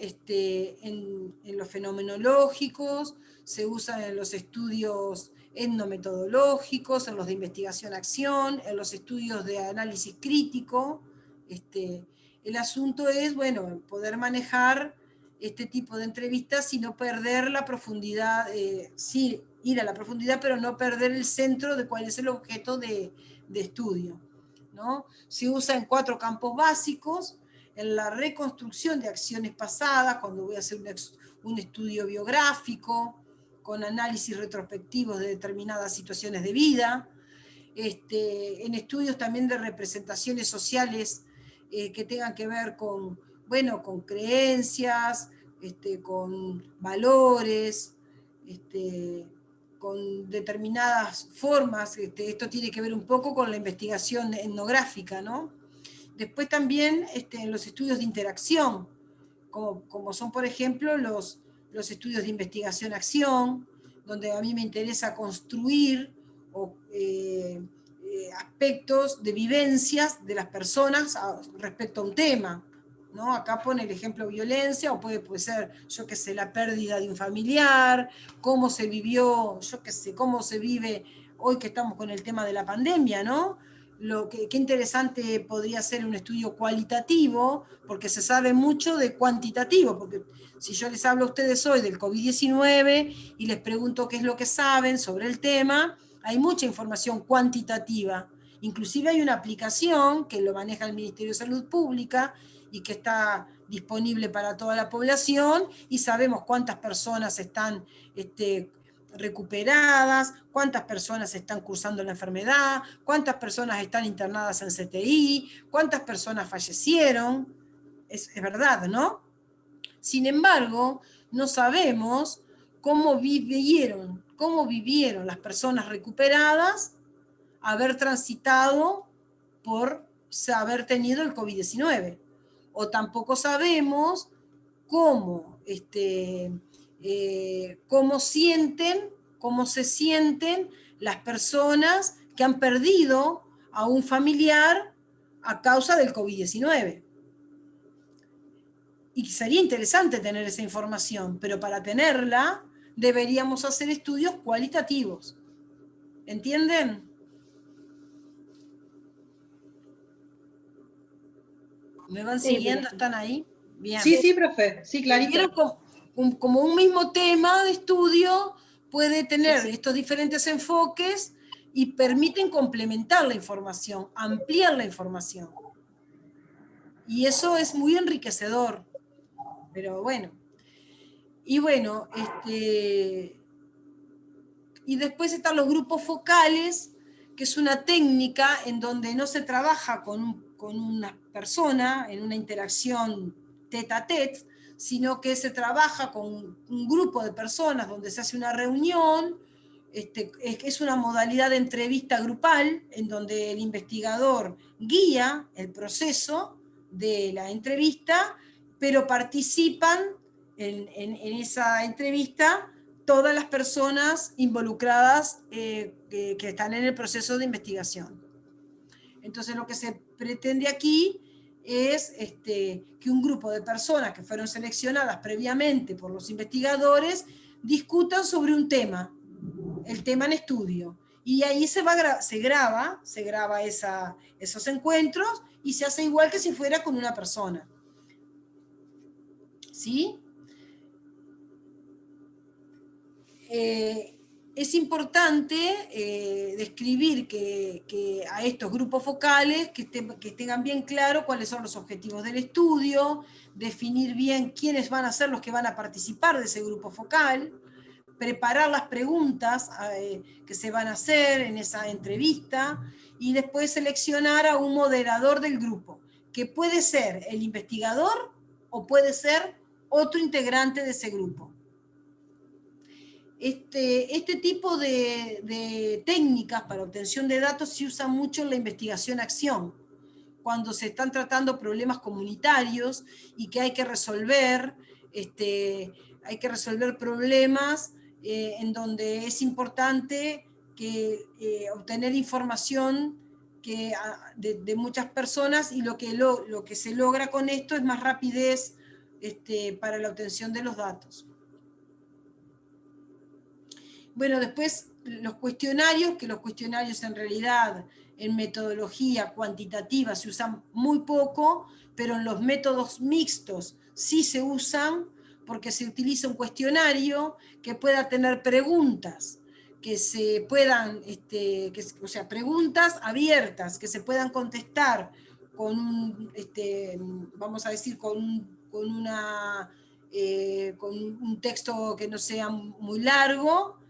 en los fenomenológicos, se usa en los estudios etnometodológicos, en los de investigación-acción, en los estudios de análisis crítico. El asunto es, bueno, poder manejar este tipo de entrevistas y no perder la profundidad, sí, ir a la profundidad, pero no perder el centro de cuál es el objeto de estudio, ¿no? Se usa en 4 campos básicos: en la reconstrucción de acciones pasadas, cuando voy a hacer un estudio biográfico, con análisis retrospectivos de determinadas situaciones de vida, en estudios también de representaciones sociales que tengan que ver con, bueno, con creencias, con valores, con determinadas formas. Esto tiene que ver un poco con la investigación etnográfica, ¿no? Después también en los estudios de interacción, como son, por ejemplo, los estudios de investigación-acción, donde a mí me interesa construir aspectos de vivencias de las personas respecto a un tema, ¿no? Acá pone el ejemplo violencia, o puede ser, yo qué sé, la pérdida de un familiar, cómo se vivió, yo qué sé, cómo se vive hoy que estamos con el tema de la pandemia, ¿no? Qué interesante podría ser un estudio cualitativo, porque se sabe mucho de cuantitativo, porque si yo les hablo a ustedes hoy del COVID-19 y les pregunto qué es lo que saben sobre el tema, hay mucha información cuantitativa. Inclusive hay una aplicación que lo maneja el Ministerio de Salud Pública y que está disponible para toda la población, y sabemos cuántas personas están recuperadas, cuántas personas están cursando la enfermedad, cuántas personas están internadas en CTI, cuántas personas fallecieron. Es verdad, ¿no? Sin embargo, no sabemos cómo vivieron las personas recuperadas haber transitado por haber tenido el COVID-19. O tampoco sabemos cómo se sienten las personas que han perdido a un familiar a causa del COVID-19. Y sería interesante tener esa información, pero para tenerla deberíamos hacer estudios cualitativos. ¿Entienden? ¿Me van siguiendo? ¿Están ahí? Bien. Sí, sí, profe. Sí, clarito. Como un mismo tema de estudio puede tener estos diferentes enfoques y permiten complementar la información, ampliar la información. Y eso es muy enriquecedor. Pero bueno. Y bueno, y después están los grupos focales, que es una técnica en donde no se trabaja con una persona en una interacción tete a tete, sino que se trabaja con un grupo de personas donde se hace una reunión. Es una modalidad de entrevista grupal en donde el investigador guía el proceso de la entrevista, pero participan en esa entrevista todas las personas involucradas que están en el proceso de investigación. Entonces lo que se pretende aquí es que un grupo de personas que fueron seleccionadas previamente por los investigadores discutan sobre un tema, el tema en estudio. Y ahí se graba esos encuentros y se hace igual que si fuera con una persona. ¿Sí? Es importante describir que a estos grupos focales que tengan bien claro cuáles son los objetivos del estudio, definir bien quiénes van a ser los que van a participar de ese grupo focal, preparar las preguntas que se van a hacer en esa entrevista y después seleccionar a un moderador del grupo, que puede ser el investigador o puede ser otro integrante de ese grupo. Este tipo de técnicas para obtención de datos se usa mucho en la investigación-acción, cuando se están tratando problemas comunitarios y que hay que resolver problemas en donde es importante obtener información de muchas personas, y lo que se logra con esto es más rapidez para la obtención de los datos. Bueno, después los cuestionarios, que los cuestionarios en realidad en metodología cuantitativa se usan muy poco, pero en los métodos mixtos sí se usan, porque se utiliza un cuestionario que pueda tener preguntas, que se puedan, o sea, preguntas abiertas, que se puedan contestar con vamos a decir, con un texto que no sea muy largo,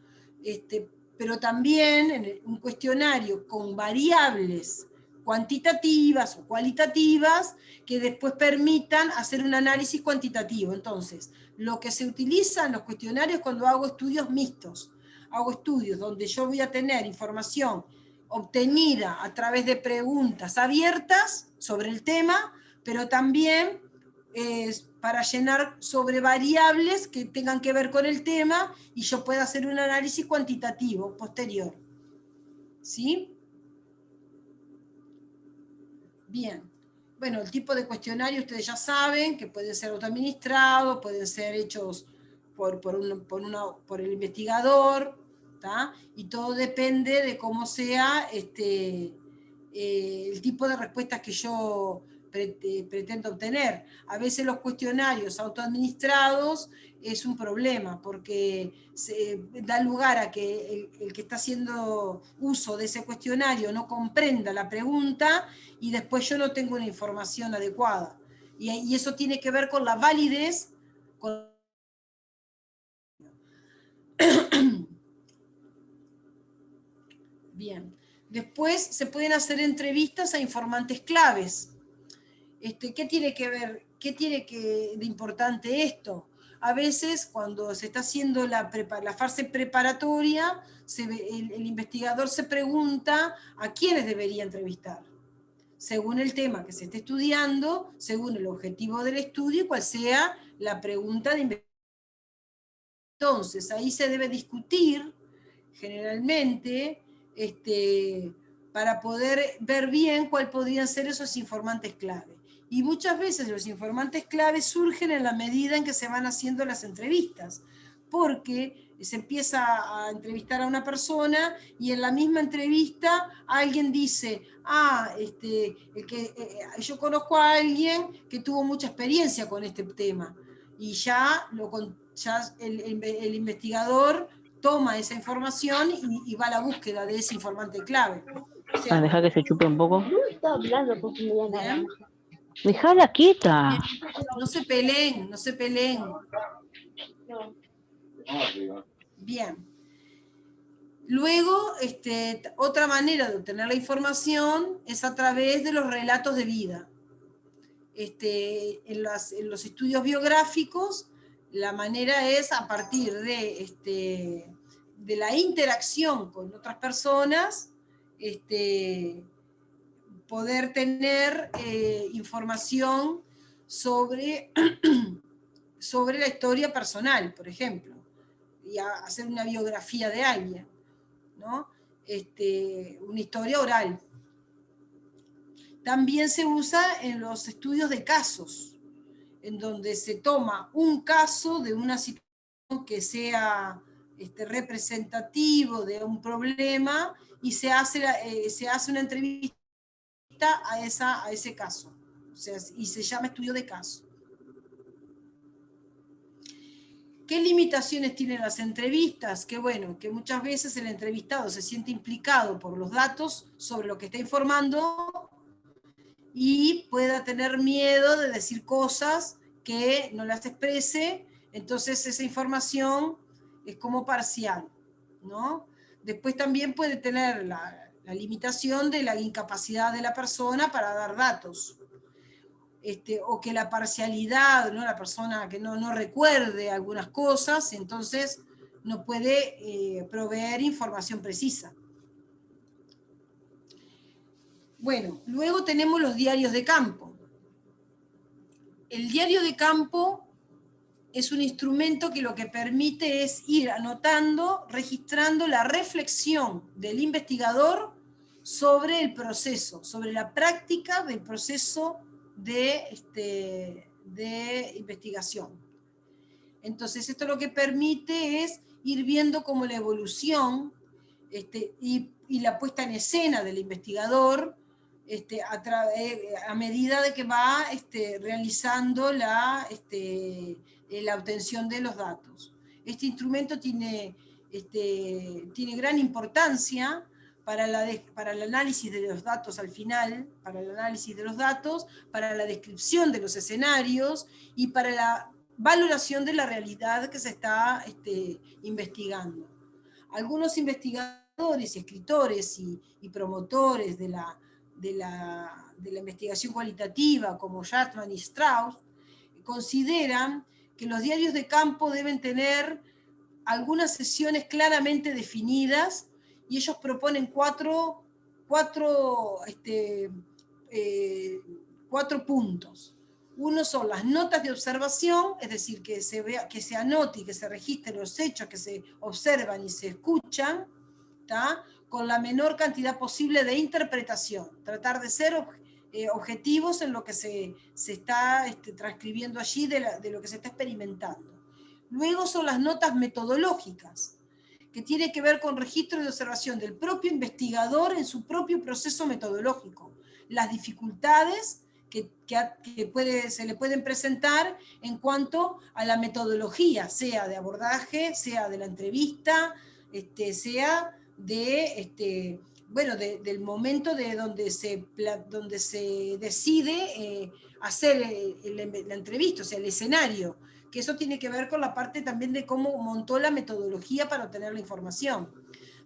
pero también un cuestionario con variables cuantitativas o cualitativas que después permitan hacer un análisis cuantitativo. Entonces, lo que se utiliza en los cuestionarios cuando hago estudios mixtos, hago estudios donde yo voy a tener información obtenida a través de preguntas abiertas sobre el tema, pero también para llenar sobre variables que tengan que ver con el tema y yo pueda hacer un análisis cuantitativo posterior. ¿Sí? Bien. Bueno, el tipo de cuestionario ustedes ya saben que pueden ser autoadministrados, pueden ser hechos por el investigador, ¿tá? Y todo depende de cómo sea el tipo de respuestas que yo pretendo obtener. A veces los cuestionarios autoadministrados es un problema, porque da lugar a que el que está haciendo uso de ese cuestionario no comprenda la pregunta y después yo no tengo una información adecuada. Y eso tiene que ver con la validez. Bien. Después se pueden hacer entrevistas a informantes claves. ¿Qué tiene que ver? ¿Qué tiene de importante esto? A veces, cuando se está haciendo la fase preparatoria, el investigador se pregunta a quiénes debería entrevistar, según el tema que se esté estudiando, según el objetivo del estudio y cuál sea la pregunta de investigación. Entonces, ahí se debe discutir, generalmente, para poder ver bien cuáles podrían ser esos informantes clave. Y muchas veces los informantes clave surgen en la medida en que se van haciendo las entrevistas, porque se empieza a entrevistar a una persona y en la misma entrevista alguien dice, yo conozco a alguien que tuvo mucha experiencia con este tema, y ya el investigador toma esa información y va a la búsqueda de ese informante clave. O sea, deja que se chupe un poco. Dejala quieta. No se peleen, no se peleen. Bien. Luego, otra manera de obtener la información es a través de los relatos de vida. En los estudios biográficos, la manera es a partir de la interacción con otras personas, poder tener información sobre la historia personal, por ejemplo, y hacer una biografía de alguien, ¿no? Una historia oral. También se usa en los estudios de casos, en donde se toma un caso de una situación que sea representativo de un problema y se hace una entrevista a ese caso. O sea, y se llama estudio de caso. ¿Qué limitaciones tienen las entrevistas? Que bueno, que muchas veces el entrevistado se siente implicado por los datos sobre lo que está informando y pueda tener miedo de decir cosas que no las exprese, entonces esa información es como parcial, ¿no? Después también puede tener la limitación de la incapacidad de la persona para dar datos, o que la parcialidad, ¿no? La persona que no recuerde algunas cosas, entonces no puede proveer información precisa. Bueno, luego tenemos los diarios de campo. El diario de campo es un instrumento que lo que permite es ir anotando, registrando la reflexión del investigador sobre el proceso, sobre la práctica del proceso de investigación. Entonces, esto lo que permite es ir viendo cómo la evolución y la puesta en escena del investigador a medida de que va realizando la obtención de los datos. Este instrumento tiene gran importancia para el análisis de los datos al final, para el análisis de los datos, para la descripción de los escenarios y para la valoración de la realidad que se está investigando. Algunos investigadores, escritores y promotores de la investigación cualitativa, como Schachtman y Strauss, consideran que los diarios de campo deben tener algunas sesiones claramente definidas, y ellos proponen cuatro puntos. Uno son las notas de observación, es decir, que se anote y que se registren los hechos que se observan y se escuchan, ¿tá? Con la menor cantidad posible de interpretación, tratar de ser objetivos en lo que se está transcribiendo allí de lo que se está experimentando. Luego son las notas metodológicas, que tiene que ver con registros de observación del propio investigador en su propio proceso metodológico, las dificultades que se le pueden presentar en cuanto a la metodología, sea de abordaje, sea de la entrevista, sea de, del momento de donde se decide hacer la entrevista, o sea, el escenario, que eso tiene que ver con la parte también de cómo montó la metodología para obtener la información.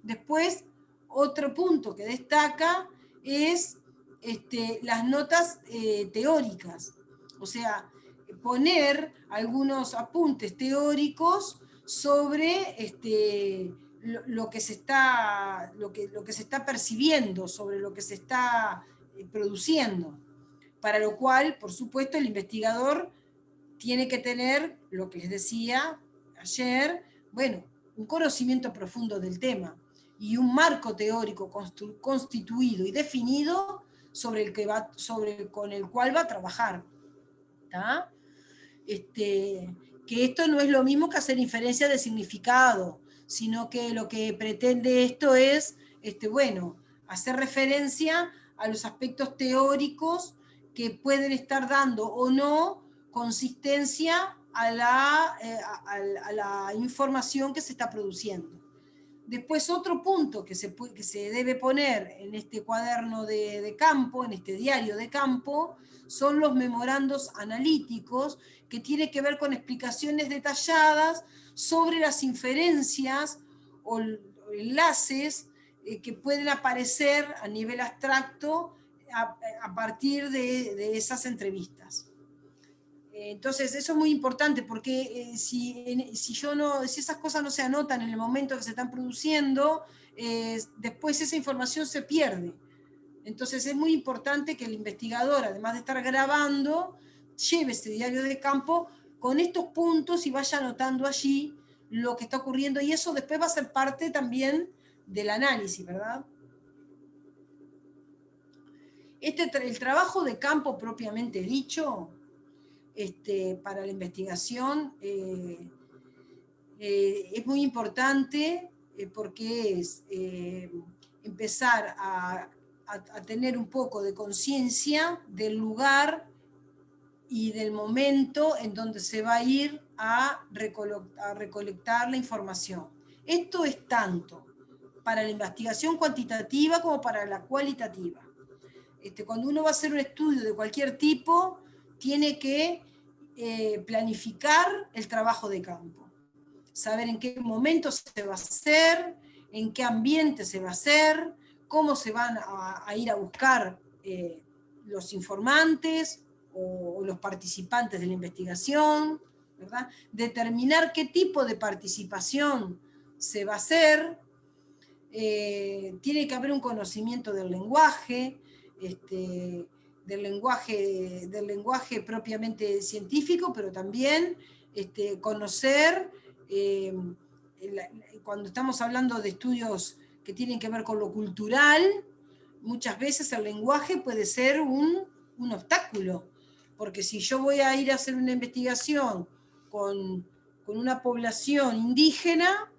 Después, otro punto que destaca es las notas teóricas, o sea, poner algunos apuntes teóricos sobre lo que se está percibiendo, sobre lo que se está produciendo, para lo cual, por supuesto, el investigador tiene que tener, lo que les decía ayer, bueno, un conocimiento profundo del tema y un marco teórico constituido y definido con el cual va a trabajar. ¿Tá? Que esto no es lo mismo que hacer inferencia de significado, sino que lo que pretende esto es, hacer referencia a los aspectos teóricos que pueden estar dando o no consistencia a la información que se está produciendo. Después, otro punto que se debe poner en este cuaderno de campo, en este diario de campo, son los memorandos analíticos, que tiene que ver con explicaciones detalladas sobre las inferencias o enlaces que pueden aparecer a nivel abstracto a partir de esas entrevistas. Entonces, eso es muy importante, porque si esas cosas no se anotan en el momento que se están produciendo, después esa información se pierde. Entonces, es muy importante que el investigador, además de estar grabando, lleve ese diario de campo con estos puntos y vaya anotando allí lo que está ocurriendo, y eso después va a ser parte también del análisis, ¿verdad? El trabajo de campo propiamente dicho, para la investigación es muy importante porque es empezar a tener un poco de conciencia del lugar y del momento en donde se va a ir a recolectar la información. Esto es tanto para la investigación cuantitativa como para la cualitativa. Cuando uno va a hacer un estudio de cualquier tipo, tiene que planificar el trabajo de campo, saber en qué momento se va a hacer, en qué ambiente se va a hacer, cómo se van a ir a buscar los informantes o los participantes de la investigación, ¿verdad? Determinar qué tipo de participación se va a hacer, tiene que haber un conocimiento del lenguaje, del lenguaje propiamente científico, pero también conocer, cuando estamos hablando de estudios que tienen que ver con lo cultural, muchas veces el lenguaje puede ser un obstáculo, porque si yo voy a ir a hacer una investigación con una población indígena,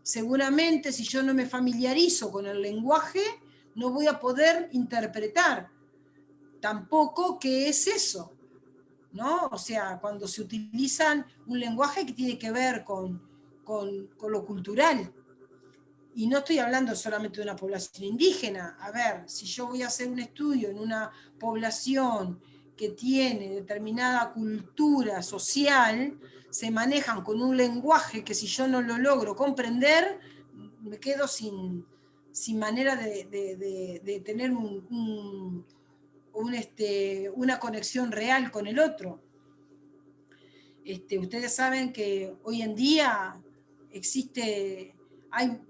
seguramente si yo no me familiarizo con el lenguaje, no voy a poder interpretar tampoco qué es eso, ¿no? O sea, cuando se utilizan un lenguaje que tiene que ver con lo cultural, y no estoy hablando solamente de una población indígena. A ver, si yo voy a hacer un estudio en una población que tiene determinada cultura social, se manejan con un lenguaje que si yo no lo logro comprender, me quedo sin manera de tener una conexión real con el otro. Ustedes saben que hoy en día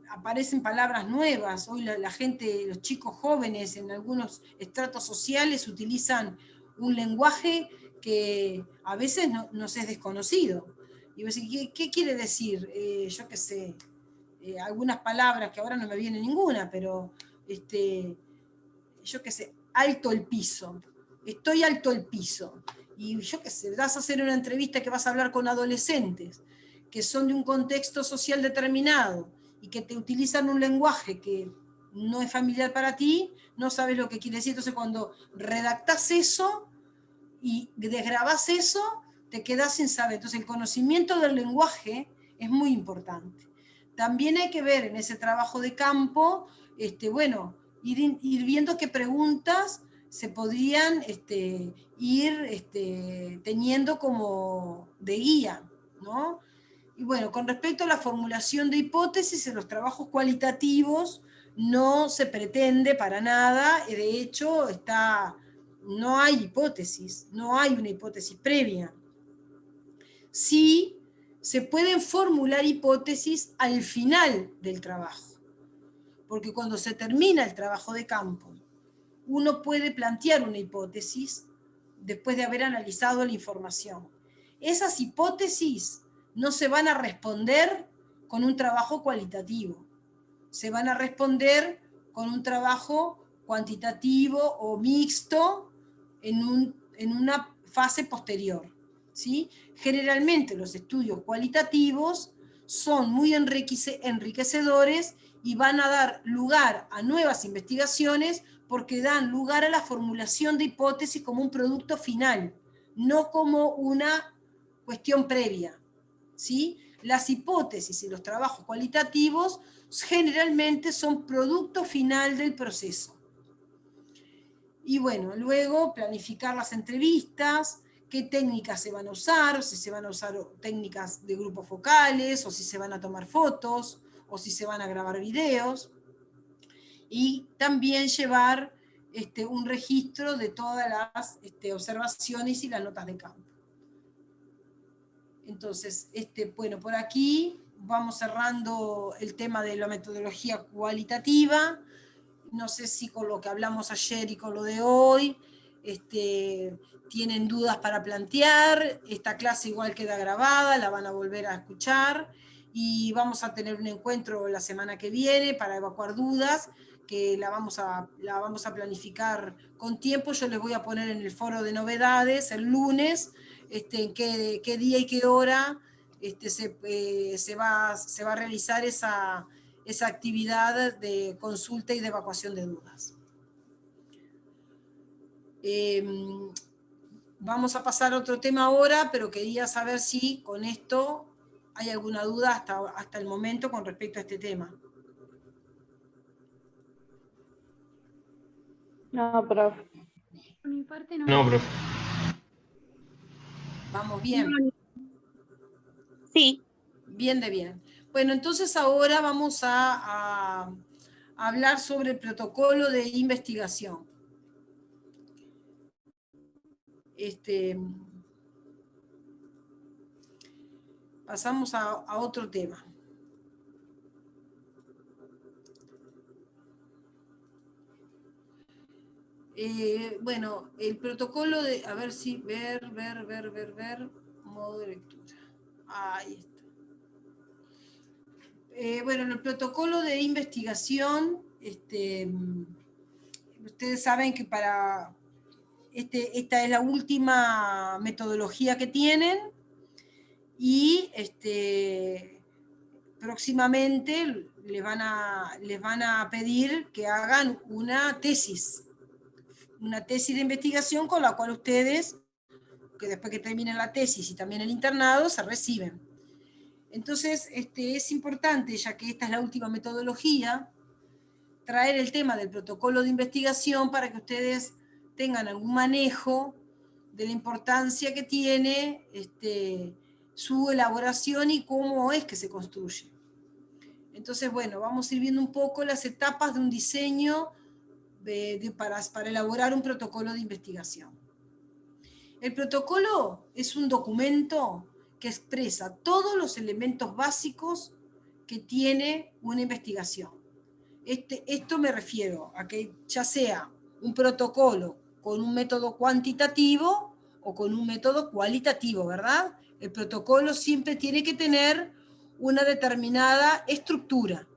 aparecen palabras nuevas. Hoy la gente, los chicos jóvenes en algunos estratos sociales utilizan un lenguaje que a veces nos es desconocido. Y vos decís, ¿qué quiere decir? Yo qué sé, algunas palabras que ahora no me viene ninguna, pero yo qué sé, alto el piso. estoy alto el piso, y yo qué sé, vas a hacer una entrevista que vas a hablar con adolescentes, que son de un contexto social determinado, y que te utilizan un lenguaje que no es familiar para ti, no sabes lo que quiere decir. Entonces cuando redactás eso y desgrabás eso, te quedás sin saber. Entonces el conocimiento del lenguaje es muy importante. También hay que ver en ese trabajo de campo, bueno, ir viendo qué preguntas se podrían ir teniendo como de guía, ¿no? Y bueno, con respecto a la formulación de hipótesis, en los trabajos cualitativos no se pretende para nada, de hecho no hay hipótesis, no hay una hipótesis previa. Sí se pueden formular hipótesis al final del trabajo, porque cuando se termina el trabajo de campo, uno puede plantear una hipótesis después de haber analizado la información. Esas hipótesis no se van a responder con un trabajo cualitativo, se van a responder con un trabajo cuantitativo o mixto en una fase posterior, ¿sí? Generalmente los estudios cualitativos son muy enriquecedores y van a dar lugar a nuevas investigaciones porque dan lugar a la formulación de hipótesis como un producto final, no como una cuestión previa, ¿sí? Las hipótesis y los trabajos cualitativos generalmente son producto final del proceso. Y bueno, luego planificar las entrevistas, qué técnicas se van a usar, si se van a usar técnicas de grupos focales, o si se van a tomar fotos, o si se van a grabar videos. Y también llevar un registro de todas las observaciones y las notas de campo. Entonces, bueno, por aquí vamos cerrando el tema de la metodología cualitativa. No sé si con lo que hablamos ayer y con lo de hoy tienen dudas para plantear. Esta clase igual queda grabada, la van a volver a escuchar y vamos a tener un encuentro la semana que viene para evacuar dudas, que la vamos a planificar con tiempo. Yo les voy a poner en el foro de novedades el lunes en qué día y qué hora se va a realizar esa actividad de consulta y de evacuación de dudas. Vamos a pasar a otro tema ahora, pero quería saber si con esto hay alguna duda hasta el momento con respecto a este tema. No, profe. Por mi parte no. No, profe. Vamos bien. Sí. Bien de bien. Bueno, entonces ahora vamos a hablar sobre el protocolo de investigación. Pasamos a otro tema. Bueno, el protocolo de, a ver si, ver, modo de lectura. Ahí está. Bueno, el protocolo de investigación, ustedes saben que esta es la última metodología que tienen y próximamente les van a pedir que hagan una tesis de investigación con la cual ustedes, que después que terminen la tesis y también el internado, se reciben. Entonces, es importante, ya que esta es la última metodología, traer el tema del protocolo de investigación para que ustedes tengan algún manejo de la importancia que tiene su elaboración y cómo es que se construye. Entonces, bueno, vamos a ir viendo un poco las etapas de un diseño para elaborar un protocolo de investigación. El protocolo es un documento que expresa todos los elementos básicos que tiene una investigación. Esto me refiero a que ya sea un protocolo con un método cuantitativo o con un método cualitativo, ¿verdad? El protocolo siempre tiene que tener una determinada estructura.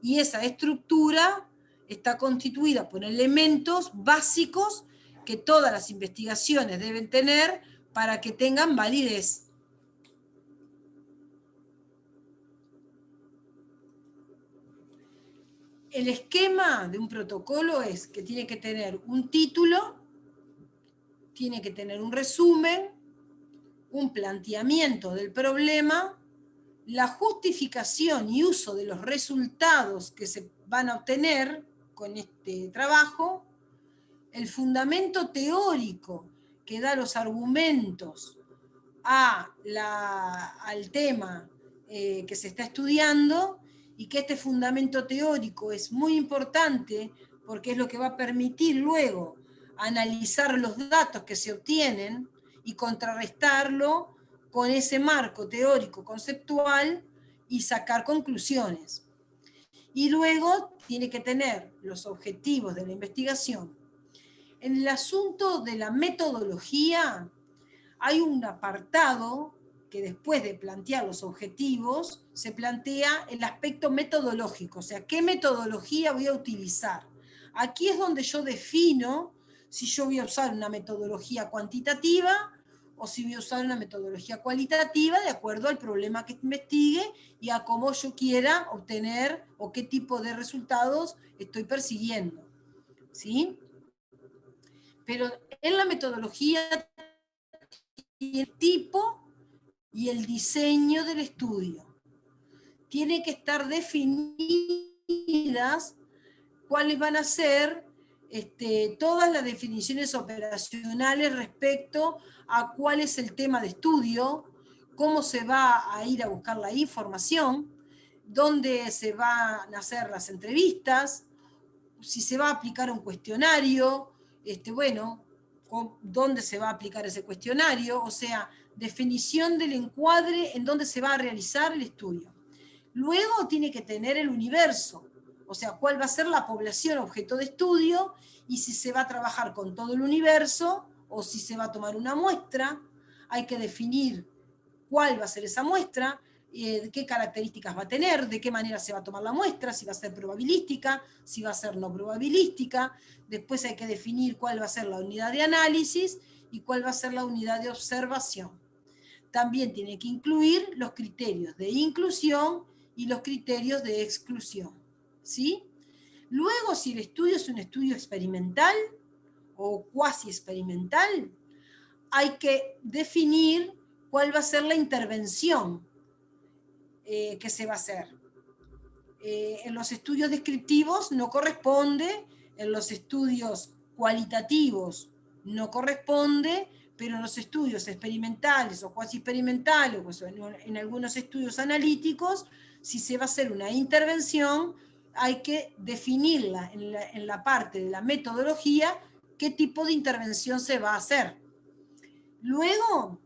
Y esa estructura está constituida por elementos básicos que todas las investigaciones deben tener para que tengan validez. El esquema de un protocolo es que tiene que tener un título, tiene que tener un resumen, un planteamiento del problema, la justificación y uso de los resultados que se van a obtener con este trabajo, el fundamento teórico que da los argumentos al tema que se está estudiando, y que este fundamento teórico es muy importante porque es lo que va a permitir luego analizar los datos que se obtienen y contrarrestarlo con ese marco teórico conceptual y sacar conclusiones. Y luego tiene que tener los objetivos de la investigación. En el asunto de la metodología hay un apartado que después de plantear los objetivos, se plantea el aspecto metodológico, o sea, ¿qué metodología voy a utilizar? Aquí es donde yo defino si yo voy a usar una metodología cuantitativa o si voy a usar una metodología cualitativa de acuerdo al problema que investigue y a cómo yo quiera obtener o qué tipo de resultados estoy persiguiendo. ¿Sí? Pero en la metodología el tipo y el diseño del estudio. Tiene que estar definidas cuáles van a ser todas las definiciones operacionales respecto a cuál es el tema de estudio, cómo se va a ir a buscar la información, dónde se van a hacer las entrevistas, si se va a aplicar un cuestionario, dónde se va a aplicar ese cuestionario, o sea, definición del encuadre en donde se va a realizar el estudio. Luego tiene que tener el universo, o sea, cuál va a ser la población objeto de estudio y si se va a trabajar con todo el universo o si se va a tomar una muestra. Hay que definir cuál va a ser esa muestra, qué características va a tener, de qué manera se va a tomar la muestra, si va a ser probabilística, si va a ser no probabilística. Después hay que definir cuál va a ser la unidad de análisis y cuál va a ser la unidad de observación. También tiene que incluir los criterios de inclusión y los criterios de exclusión. ¿Sí? Luego, si el estudio es un estudio experimental o cuasi experimental, hay que definir cuál va a ser la intervención que se va a hacer. En los estudios descriptivos no corresponde, en los estudios cualitativos no corresponde, pero en los estudios experimentales o cuasi experimentales, pues en algunos estudios analíticos, si se va a hacer una intervención, hay que definirla en la parte de la metodología, qué tipo de intervención se va a hacer. Luego,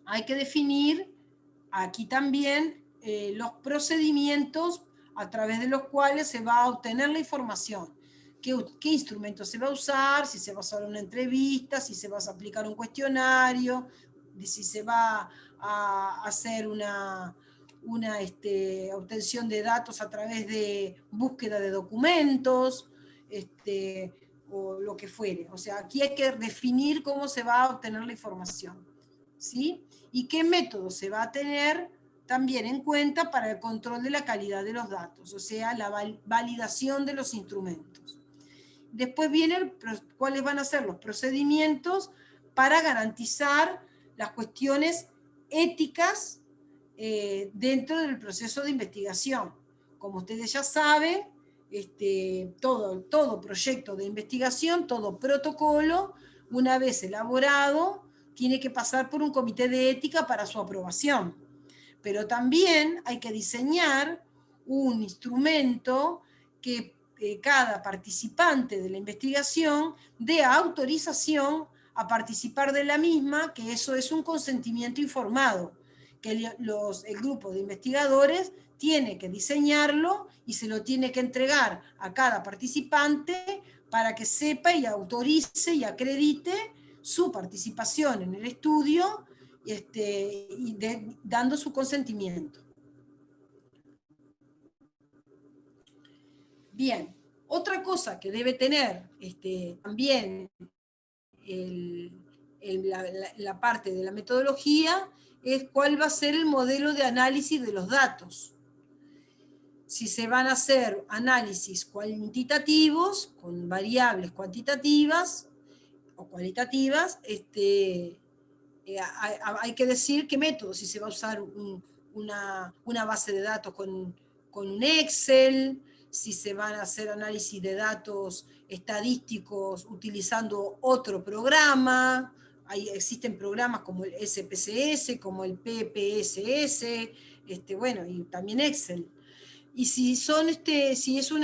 hay que definir aquí también los procedimientos a través de los cuales se va a obtener la información. ¿Qué instrumento se va a usar? Si se va a usar una entrevista, si se va a aplicar un cuestionario, si se va a hacer una obtención de datos a través de búsqueda de documentos, o lo que fuere. O sea, aquí hay que definir cómo se va a obtener la información, ¿sí? Y qué método se va a tener también en cuenta para el control de la calidad de los datos, o sea, la validación de los instrumentos. Después vienen cuáles van a ser los procedimientos para garantizar las cuestiones éticas dentro del proceso de investigación. Como ustedes ya saben, todo proyecto de investigación, todo protocolo, una vez elaborado, tiene que pasar por un comité de ética para su aprobación. Pero también hay que diseñar un instrumento que cada participante de la investigación dé autorización a participar de la misma, que eso es un consentimiento informado, que el grupo de investigadores tiene que diseñarlo y se lo tiene que entregar a cada participante para que sepa y autorice y acredite su participación en el estudio, dando su consentimiento. Bien, otra cosa que debe tener también la parte de la metodología es cuál va a ser el modelo de análisis de los datos. Si se van a hacer análisis cuantitativos, con variables cuantitativas o cualitativas, hay que decir qué método, si se va a usar una base de datos con un Excel, si se van a hacer análisis de datos estadísticos utilizando otro programa. Existen programas como el SPSS, como el PPSS, bueno, y también Excel. Y si es un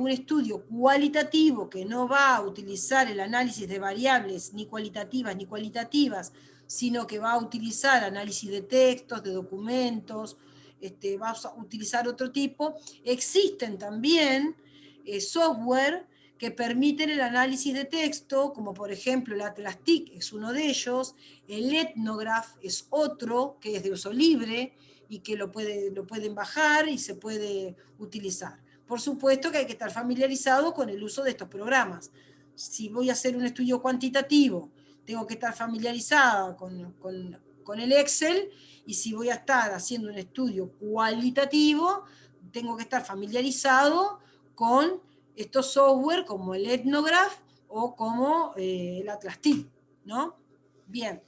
estudio cualitativo que no va a utilizar el análisis de variables ni cualitativas, sino que va a utilizar análisis de textos, de documentos, va a utilizar otro tipo, existen también software que permiten el análisis de texto, como por ejemplo el Atlas-TIC es uno de ellos, el Ethnograph es otro, que es de uso libre, y que lo pueden bajar y se puede utilizar. Por supuesto que hay que estar familiarizado con el uso de estos programas. Si voy a hacer un estudio cuantitativo, tengo que estar familiarizada con el Excel, y si voy a estar haciendo un estudio cualitativo, tengo que estar familiarizado con estos software como el Ethnograph o como el Atlas-TIC, ¿no? Bien.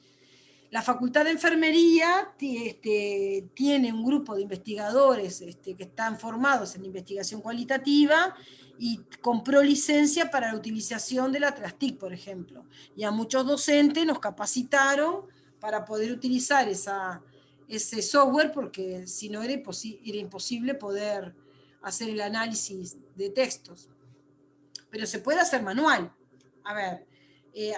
La Facultad de Enfermería tiene un grupo de investigadores que están formados en investigación cualitativa y compró licencia para la utilización del Atlas-TIC, por ejemplo. Y a muchos docentes nos capacitaron para poder utilizar ese software, porque si no era imposible poder hacer el análisis de textos. Pero se puede hacer manual. A ver,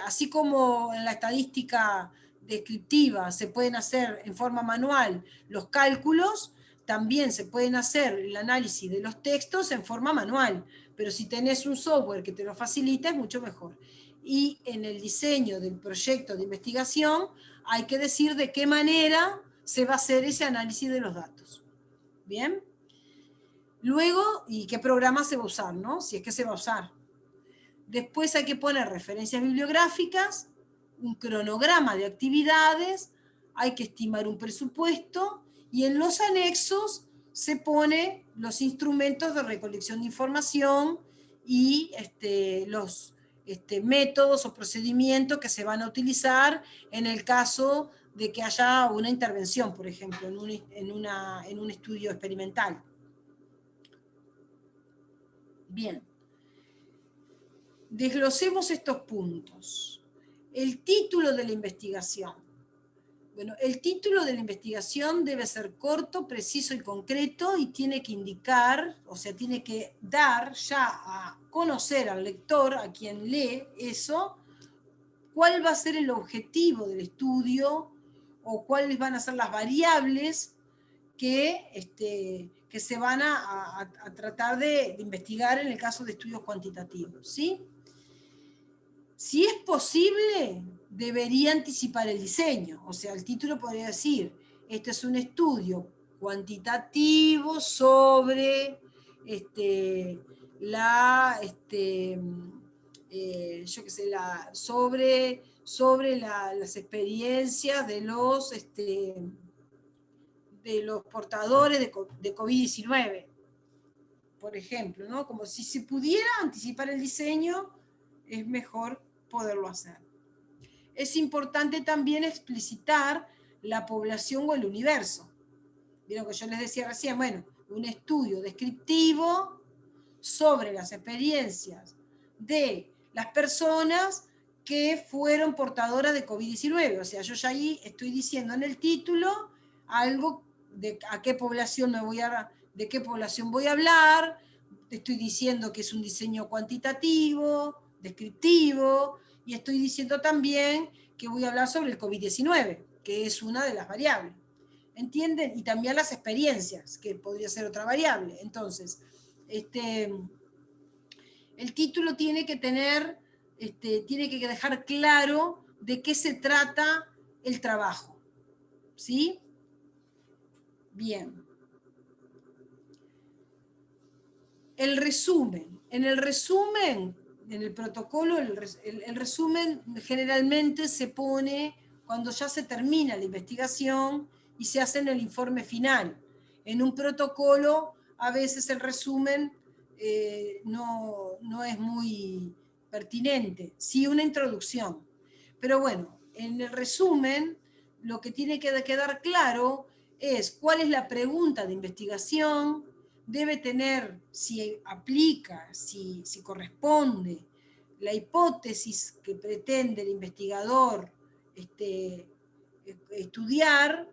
así como en la estadística descriptiva se pueden hacer en forma manual los cálculos, también se pueden hacer el análisis de los textos en forma manual, pero si tenés un software que te lo facilita es mucho mejor. Y en el diseño del proyecto de investigación hay que decir de qué manera se va a hacer ese análisis de los datos. ¿Bien? Luego, ¿y qué programa se va a usar, no? Si es que se va a usar. Después hay que poner referencias bibliográficas, un cronograma de actividades, hay que estimar un presupuesto, y en los anexos se pone los instrumentos de recolección de información y los métodos o procedimientos que se van a utilizar en el caso de que haya una intervención, por ejemplo, en un estudio experimental. Bien. Desglosemos estos puntos. El título de la investigación. Bueno, el título de la investigación debe ser corto, preciso y concreto, y tiene que indicar, o sea, tiene que dar ya a conocer al lector, a quien lee eso, cuál va a ser el objetivo del estudio o cuáles van a ser las variables que se van a tratar de investigar en el caso de estudios cuantitativos, ¿sí? Si es posible, debería anticipar el diseño. O sea, el título podría decir, este es un estudio cuantitativo sobre las experiencias de los portadores de COVID-19, por ejemplo, ¿no? Como si se pudiera anticipar el diseño, es mejor poderlo hacer. Es importante también explicitar la población o el universo. Vieron que yo les decía recién, bueno, un estudio descriptivo sobre las experiencias de las personas que fueron portadoras de COVID-19. O sea, yo ya ahí estoy diciendo en el título algo de a qué población de qué población voy a hablar, estoy diciendo que es un diseño cuantitativo, descriptivo, y estoy diciendo también que voy a hablar sobre el COVID-19, que es una de las variables. ¿Entienden? Y también las experiencias, que podría ser otra variable. Entonces, el título tiene que dejar claro de qué se trata el trabajo. ¿Sí? Bien. El resumen. En el resumen, en el protocolo, el resumen generalmente se pone cuando ya se termina la investigación y se hace en el informe final. En un protocolo, a veces el resumen no es muy pertinente, sí una introducción. Pero bueno, en el resumen, lo que tiene que quedar claro es cuál es la pregunta de investigación, debe tener, si aplica, si corresponde, la hipótesis que pretende el investigador estudiar,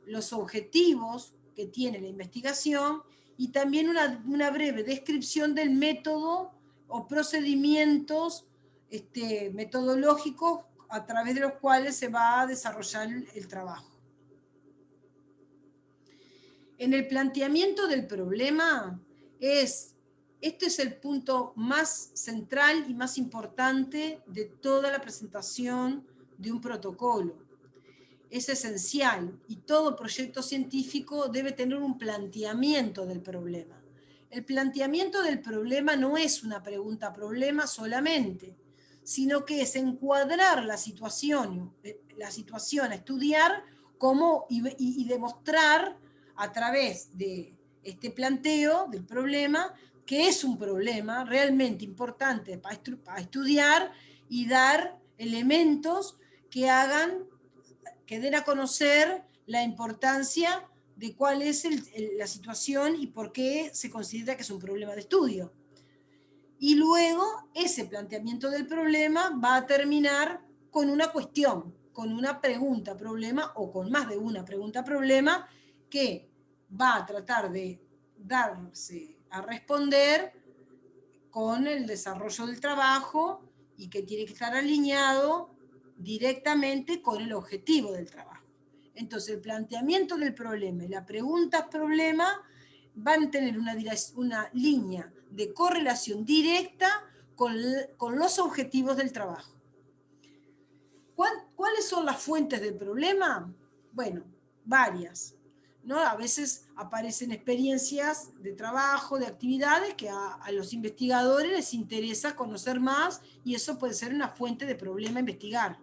los objetivos que tiene la investigación y también una breve descripción del método o procedimientos metodológicos a través de los cuales se va a desarrollar el trabajo. En el planteamiento del problema, este es el punto más central y más importante de toda la presentación de un protocolo. Es esencial y todo proyecto científico debe tener un planteamiento del problema. El planteamiento del problema no es una pregunta-problema solamente, sino que es encuadrar la situación a estudiar y demostrar a través de este planteo del problema que es un problema realmente importante para estudiar y dar elementos que den a conocer la importancia de cuál es la situación y por qué se considera que es un problema de estudio. Y luego ese planteamiento del problema va a terminar con una cuestión, con una pregunta-problema o con más de una pregunta-problema que va a tratar de darse a responder con el desarrollo del trabajo y que tiene que estar alineado directamente con el objetivo del trabajo. Entonces, el planteamiento del problema y la pregunta-problema van a tener una línea de correlación directa con los objetivos del trabajo. ¿Cuáles son las fuentes del problema? Bueno, varias, ¿no? A veces aparecen experiencias de trabajo, de actividades que a los investigadores les interesa conocer más y eso puede ser una fuente de problema a investigar.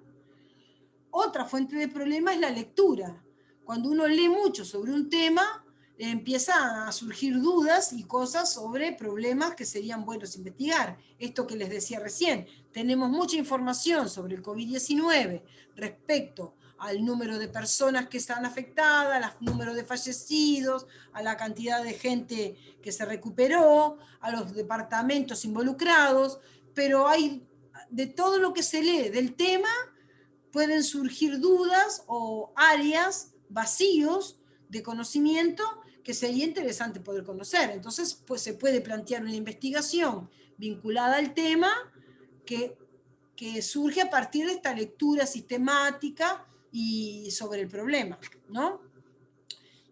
Otra fuente de problema es la lectura. Cuando uno lee mucho sobre un tema, empieza a surgir dudas y cosas sobre problemas que serían buenos investigar. Esto que les decía recién, tenemos mucha información sobre el COVID-19 respecto al número de personas que están afectadas, al número de fallecidos, a la cantidad de gente que se recuperó, a los departamentos involucrados, pero hay de todo lo que se lee del tema, pueden surgir dudas o áreas, vacíos de conocimiento que sería interesante poder conocer. Entonces, pues se puede plantear una investigación vinculada al tema que surge a partir de esta lectura sistemática y sobre el problema, ¿no?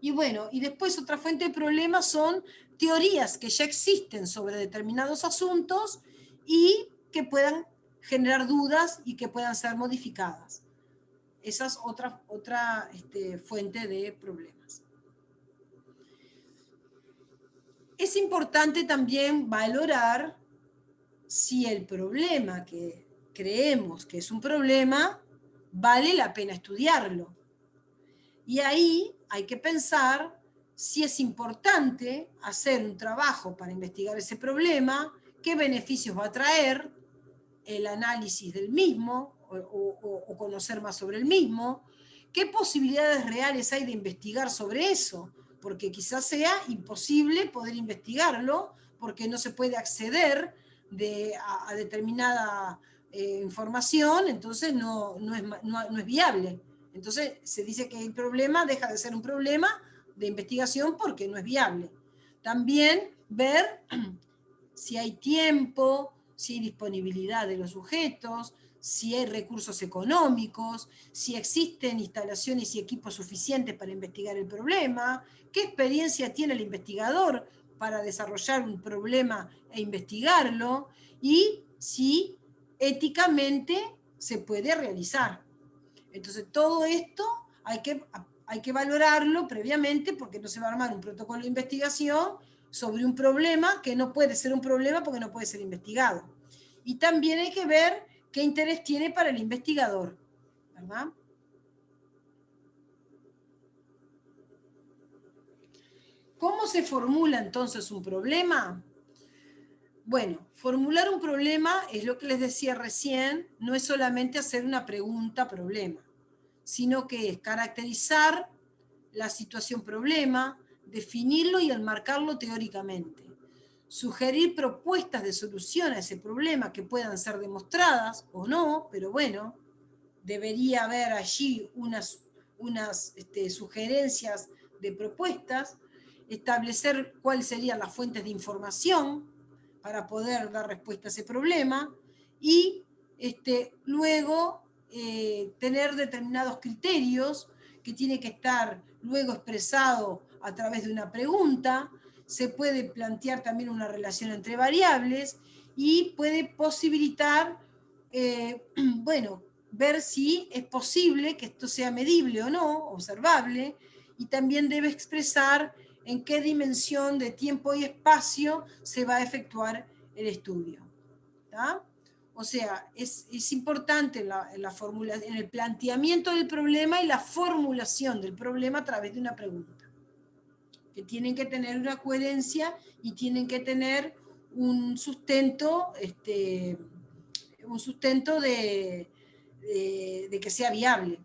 Y bueno, y después otra fuente de problemas son teorías que ya existen sobre determinados asuntos y que puedan generar dudas y que puedan ser modificadas. Esa es otra fuente de problemas. Es importante también valorar si el problema que creemos que es un problema vale la pena estudiarlo. Y ahí hay que pensar si es importante hacer un trabajo para investigar ese problema, qué beneficios va a traer el análisis del mismo o conocer más sobre el mismo, qué posibilidades reales hay de investigar sobre eso, porque quizás sea imposible poder investigarlo porque no se puede acceder a determinada información, entonces no es viable. Entonces se dice que el problema deja de ser un problema de investigación porque no es viable. También ver si hay tiempo, si hay disponibilidad de los sujetos, si hay recursos económicos, si existen instalaciones y equipos suficientes para investigar el problema, qué experiencia tiene el investigador para desarrollar un problema e investigarlo, y si éticamente se puede realizar. Entonces, todo esto hay que valorarlo previamente porque no se va a armar un protocolo de investigación sobre un problema que no puede ser un problema porque no puede ser investigado. Y también hay que ver qué interés tiene para el investigador, ¿verdad? ¿Cómo se formula entonces un problema? Bueno, formular un problema es lo que les decía recién, no es solamente hacer una pregunta-problema, sino que es caracterizar la situación problema, definirlo y enmarcarlo teóricamente, sugerir propuestas de solución a ese problema que puedan ser demostradas o no, pero bueno, debería haber allí unas sugerencias de propuestas, establecer cuáles serían las fuentes de información para poder dar respuesta a ese problema y luego tener determinados criterios que tiene que estar luego expresado a través de una pregunta. Se puede plantear también una relación entre variables y puede posibilitar, bueno, ver si es posible que esto sea medible o no, observable, y también debe expresar en qué dimensión de tiempo y espacio se va a efectuar el estudio. ¿Tá? O sea, es importante en el planteamiento del problema y la formulación del problema a través de una pregunta, que tienen que tener una coherencia y tienen que tener un sustento, de que sea viable.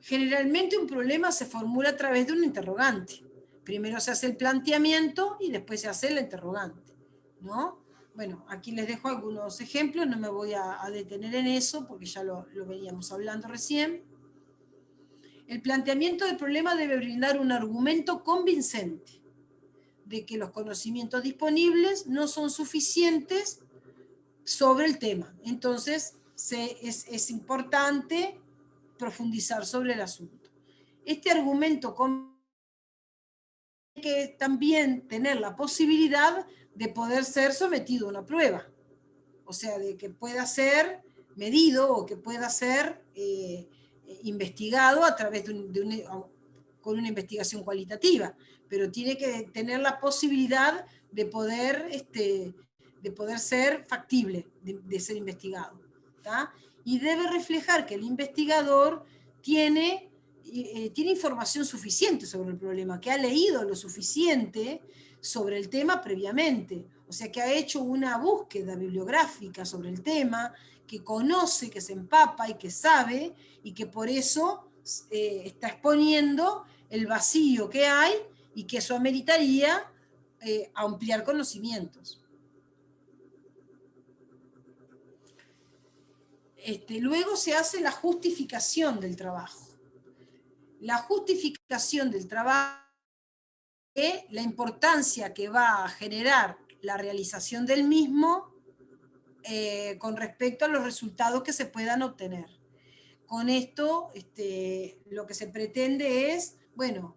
Generalmente un problema se formula a través de un interrogante. Primero se hace el planteamiento y después se hace el interrogante, ¿no? Bueno, aquí les dejo algunos ejemplos, no me voy a detener en eso porque ya lo veníamos hablando recién. El planteamiento del problema debe brindar un argumento convincente de que los conocimientos disponibles no son suficientes sobre el tema. Entonces, es importante profundizar sobre el asunto. Este argumento tiene que también tener la posibilidad de poder ser sometido a una prueba, o sea, de que pueda ser medido o que pueda ser investigado a través con una investigación cualitativa, pero tiene que tener la posibilidad de poder ser factible, de ser investigado, ¿tá? Y debe reflejar que el investigador tiene información suficiente sobre el problema, que ha leído lo suficiente sobre el tema previamente, o sea, que ha hecho una búsqueda bibliográfica sobre el tema, que conoce, que se empapa y que sabe, y que por eso está exponiendo el vacío que hay y que eso ameritaría ampliar conocimientos. Luego se hace la justificación del trabajo. La justificación del trabajo es la importancia que va a generar la realización del mismo con respecto a los resultados que se puedan obtener. Con esto, lo que se pretende es, bueno,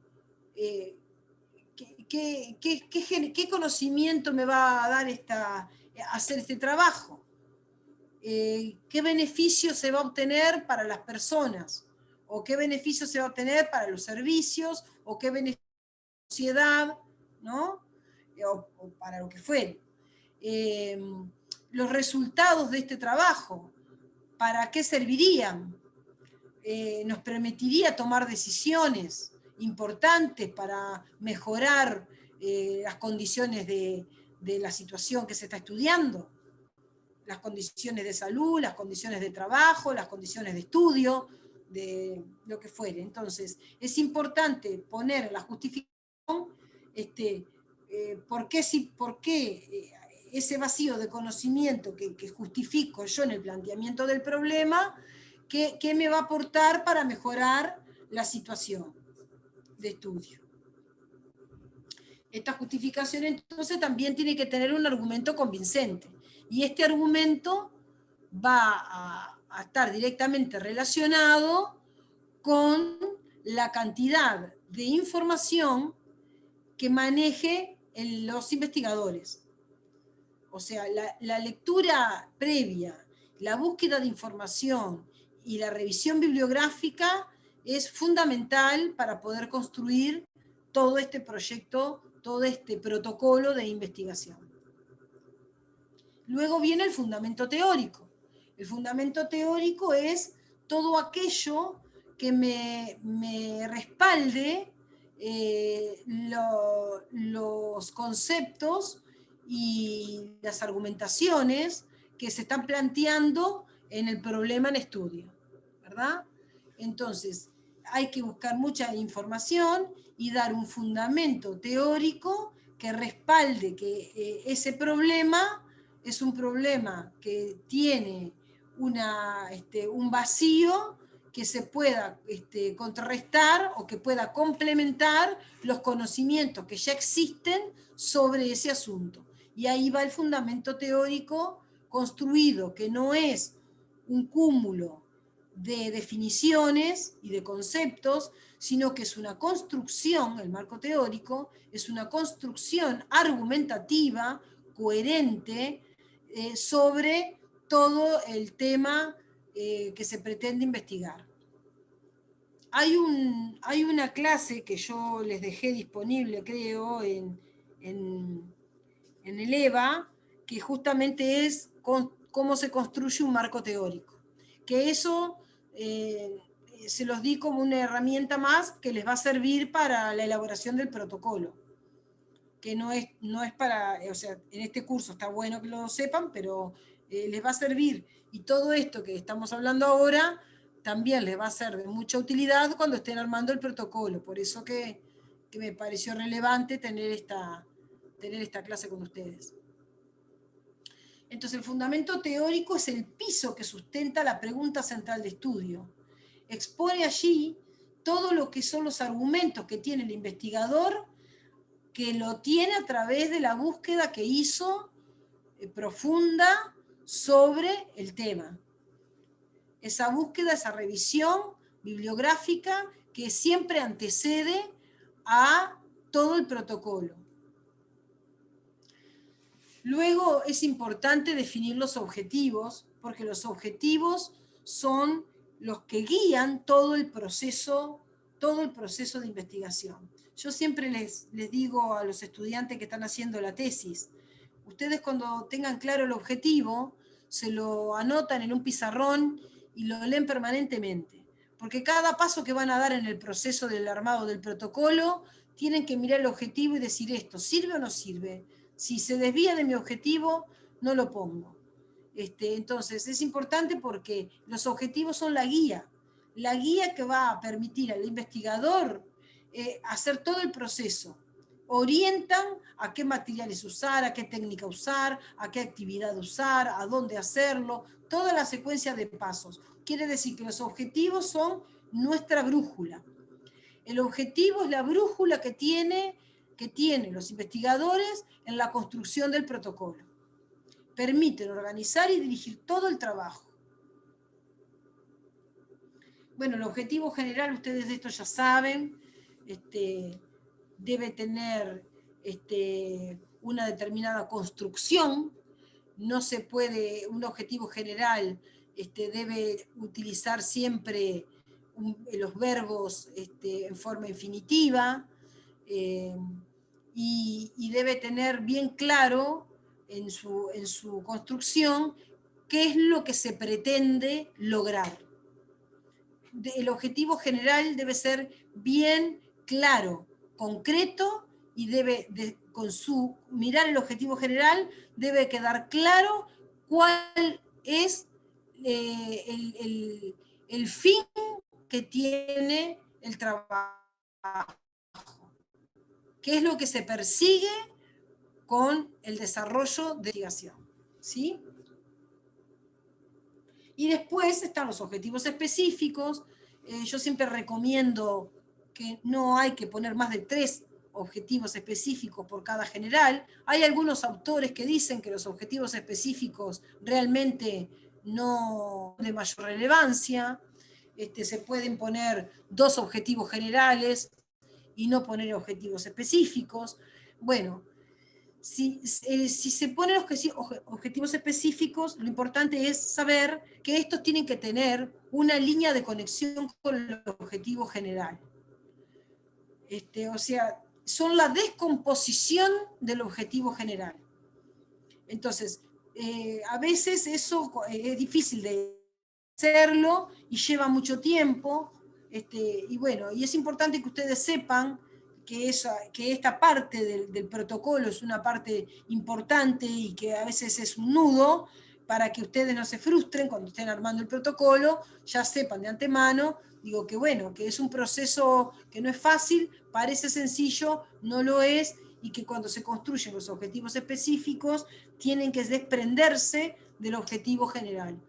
¿qué conocimiento me va a dar hacer este trabajo? ¿Qué beneficio se va a obtener para las personas? ¿O qué beneficio se va a obtener para los servicios? ¿O qué beneficio para la sociedad? ¿No? O para lo que fuere. Los resultados de este trabajo, ¿para qué servirían? Nos permitiría tomar decisiones importantes para mejorar las condiciones de la situación que se está estudiando, las condiciones de salud, las condiciones de trabajo, las condiciones de estudio, de lo que fuere. Entonces, es importante poner en la justificación por qué ese vacío de conocimiento que justifico yo en el planteamiento del problema, ¿qué me va a aportar para mejorar la situación de estudio? Esta justificación entonces también tiene que tener un argumento convincente. Y este argumento va a estar directamente relacionado con la cantidad de información que maneje los investigadores. O sea, la lectura previa, la búsqueda de información y la revisión bibliográfica es fundamental para poder construir todo este proyecto, todo este protocolo de investigación. Luego viene el fundamento teórico. El fundamento teórico es todo aquello que me respalde los conceptos y las argumentaciones que se están planteando en el problema en estudio, ¿verdad? Entonces, hay que buscar mucha información y dar un fundamento teórico que respalde que ese problema es un problema que tiene un vacío que se pueda contrarrestar o que pueda complementar los conocimientos que ya existen sobre ese asunto. Y ahí va el fundamento teórico construido, que no es un cúmulo de definiciones y de conceptos, sino que es una construcción, el marco teórico, es una construcción argumentativa, coherente, sobre todo el tema que se pretende investigar. Hay una clase que yo les dejé disponible, creo, en el EVA, que justamente es cómo se construye un marco teórico. Que eso se los di como una herramienta más que les va a servir para la elaboración del protocolo. Que no es para, o sea, en este curso está bueno que lo sepan, pero les va a servir. Y todo esto que estamos hablando ahora también les va a ser de mucha utilidad cuando estén armando el protocolo. Por eso que me pareció relevante tener esta clase con ustedes. Entonces, el fundamento teórico es el piso que sustenta la pregunta central de estudio. Expone allí todo lo que son los argumentos que tiene el investigador, que lo tiene a través de la búsqueda que hizo profunda sobre el tema. Esa búsqueda, esa revisión bibliográfica que siempre antecede a todo el protocolo. Luego es importante definir los objetivos, porque los objetivos son los que guían todo el proceso de investigación. Yo siempre les digo a los estudiantes que están haciendo la tesis, ustedes cuando tengan claro el objetivo, se lo anotan en un pizarrón y lo leen permanentemente, porque cada paso que van a dar en el proceso del armado del protocolo, tienen que mirar el objetivo y decir esto, ¿sirve o no sirve? Si se desvía de mi objetivo, no lo pongo. Entonces, es importante porque los objetivos son la guía que va a permitir al investigador hacer todo el proceso. Orientan a qué materiales usar, a qué técnica usar, a qué actividad usar, a dónde hacerlo, toda la secuencia de pasos. Quiere decir que los objetivos son nuestra brújula. El objetivo es la brújula que tienen los investigadores en la construcción del protocolo. Permiten organizar y dirigir todo el trabajo. Bueno, el objetivo general, ustedes de esto ya saben, debe tener una determinada construcción, no se puede, un objetivo general debe utilizar siempre los verbos en forma infinitiva, y debe tener bien claro en su construcción qué es lo que se pretende lograr. El objetivo general debe ser bien claro, concreto, y con su mirar el objetivo general debe quedar claro cuál es el fin que tiene el trabajo. ¿Qué es lo que se persigue con el desarrollo de investigación? ¿Sí? Y después están los objetivos específicos. Yo siempre recomiendo que no hay que poner más de 3 objetivos específicos por cada general. Hay algunos autores que dicen que los objetivos específicos realmente no son de mayor relevancia. Se pueden poner 2 objetivos generales y no poner objetivos específicos. Bueno, si se ponen objetivos específicos, lo importante es saber que estos tienen que tener una línea de conexión con el objetivo general. O sea, son la descomposición del objetivo general. Entonces, a veces eso es difícil de hacerlo y lleva mucho tiempo, y bueno, y es importante que ustedes sepan que esta parte del protocolo es una parte importante y que a veces es un nudo, para que ustedes no se frustren cuando estén armando el protocolo, ya sepan de antemano, digo que bueno, que es un proceso que no es fácil, parece sencillo, no lo es, y que cuando se construyen los objetivos específicos, tienen que desprenderse del objetivo general.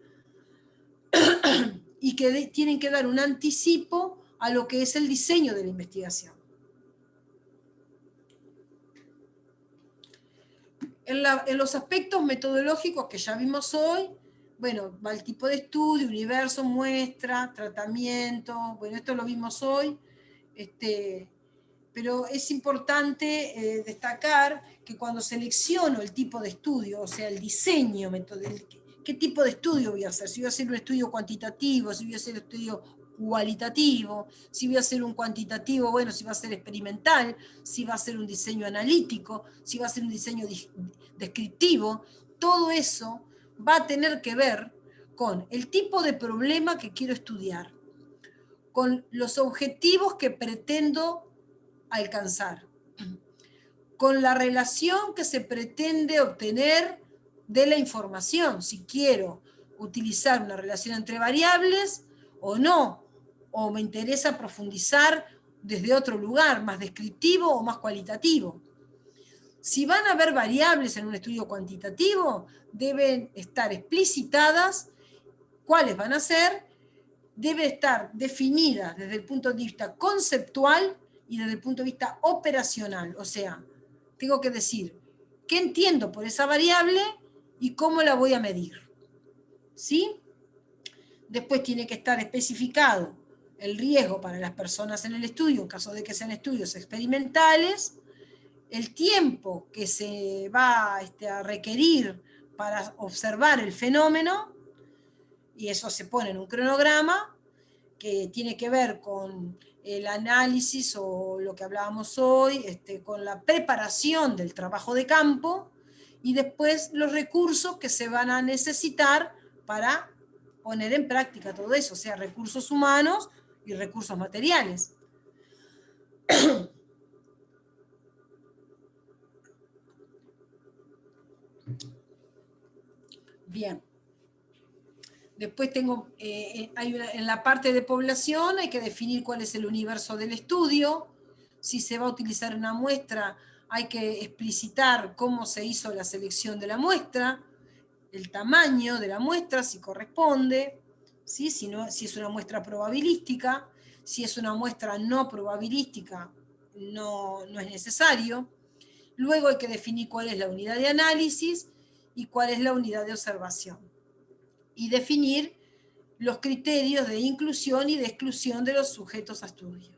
Y que tienen que dar un anticipo a lo que es el diseño de la investigación. En los aspectos metodológicos que ya vimos hoy, bueno, va el tipo de estudio, universo, muestra, tratamiento, bueno, esto lo vimos hoy, pero es importante destacar que cuando selecciono el tipo de estudio, o sea, el diseño metodológico, ¿qué tipo de estudio voy a hacer? Si voy a hacer un estudio cuantitativo, si voy a hacer un estudio cualitativo, si voy a hacer un cuantitativo, bueno, si va a ser experimental, si va a ser un diseño analítico, si va a ser un diseño descriptivo, todo eso va a tener que ver con el tipo de problema que quiero estudiar, con los objetivos que pretendo alcanzar, con la relación que se pretende obtener de la información, si quiero utilizar una relación entre variables o no, o me interesa profundizar desde otro lugar, más descriptivo o más cualitativo. Si van a haber variables en un estudio cuantitativo, deben estar explicitadas cuáles van a ser, deben estar definidas desde el punto de vista conceptual y desde el punto de vista operacional, o sea, tengo que decir qué entiendo por esa variable y cómo la voy a medir. ¿Sí? Después tiene que estar especificado el riesgo para las personas en el estudio, en caso de que sean estudios experimentales, el tiempo que se va a requerir para observar el fenómeno, y eso se pone en un cronograma que tiene que ver con el análisis o lo que hablábamos hoy, con la preparación del trabajo de campo, y después los recursos que se van a necesitar para poner en práctica todo eso, o sea, recursos humanos y recursos materiales. Bien. Después tengo, en la parte de población hay que definir cuál es el universo del estudio. Si se va a utilizar una muestra, hay que explicitar cómo se hizo la selección de la muestra, el tamaño de la muestra, si corresponde, ¿sí? Si es una muestra probabilística, si es una muestra no probabilística, no es necesario. Luego hay que definir cuál es la unidad de análisis y cuál es la unidad de observación. Y definir los criterios de inclusión y de exclusión de los sujetos a estudio.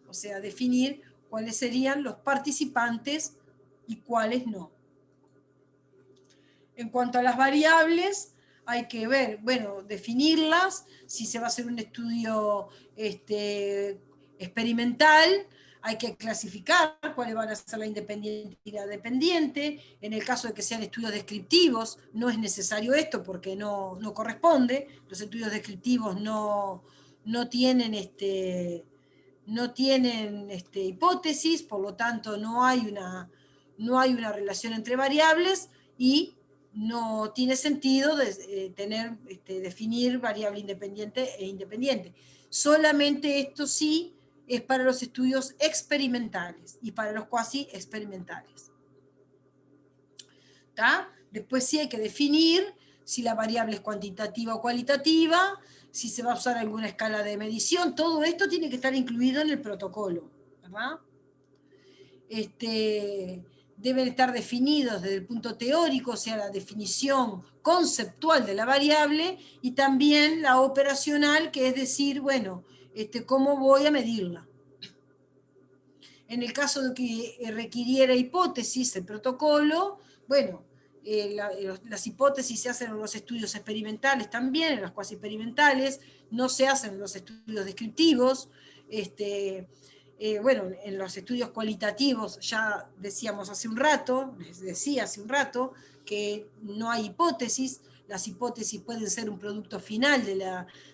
O sea, definir cuáles serían los participantes y cuáles no. En cuanto a las variables, hay que ver, bueno, definirlas, si se va a hacer un estudio experimental, hay que clasificar cuáles van a ser la independiente y la dependiente. En el caso de que sean estudios descriptivos, no es necesario esto porque no corresponde. Los estudios descriptivos no tienen hipótesis, por lo tanto no hay una relación entre variables y no tiene sentido definir variable independiente e independiente. Solamente esto sí es para los estudios experimentales y para los cuasi experimentales. ¿Tá? Después sí hay que definir si la variable es cuantitativa o cualitativa, si se va a usar alguna escala de medición, todo esto tiene que estar incluido en el protocolo, ¿verdad? Deben estar definidos desde el punto teórico, o sea, la definición conceptual de la variable, y también la operacional, que es decir, bueno, cómo voy a medirla. En el caso de que requiriera hipótesis, el protocolo, bueno, las hipótesis se hacen en los estudios experimentales también, en los cuasi experimentales, no se hacen en los estudios descriptivos. Bueno, en los estudios cualitativos ya decíamos hace un rato, les decía hace un rato, que no hay hipótesis. Las hipótesis pueden ser un producto final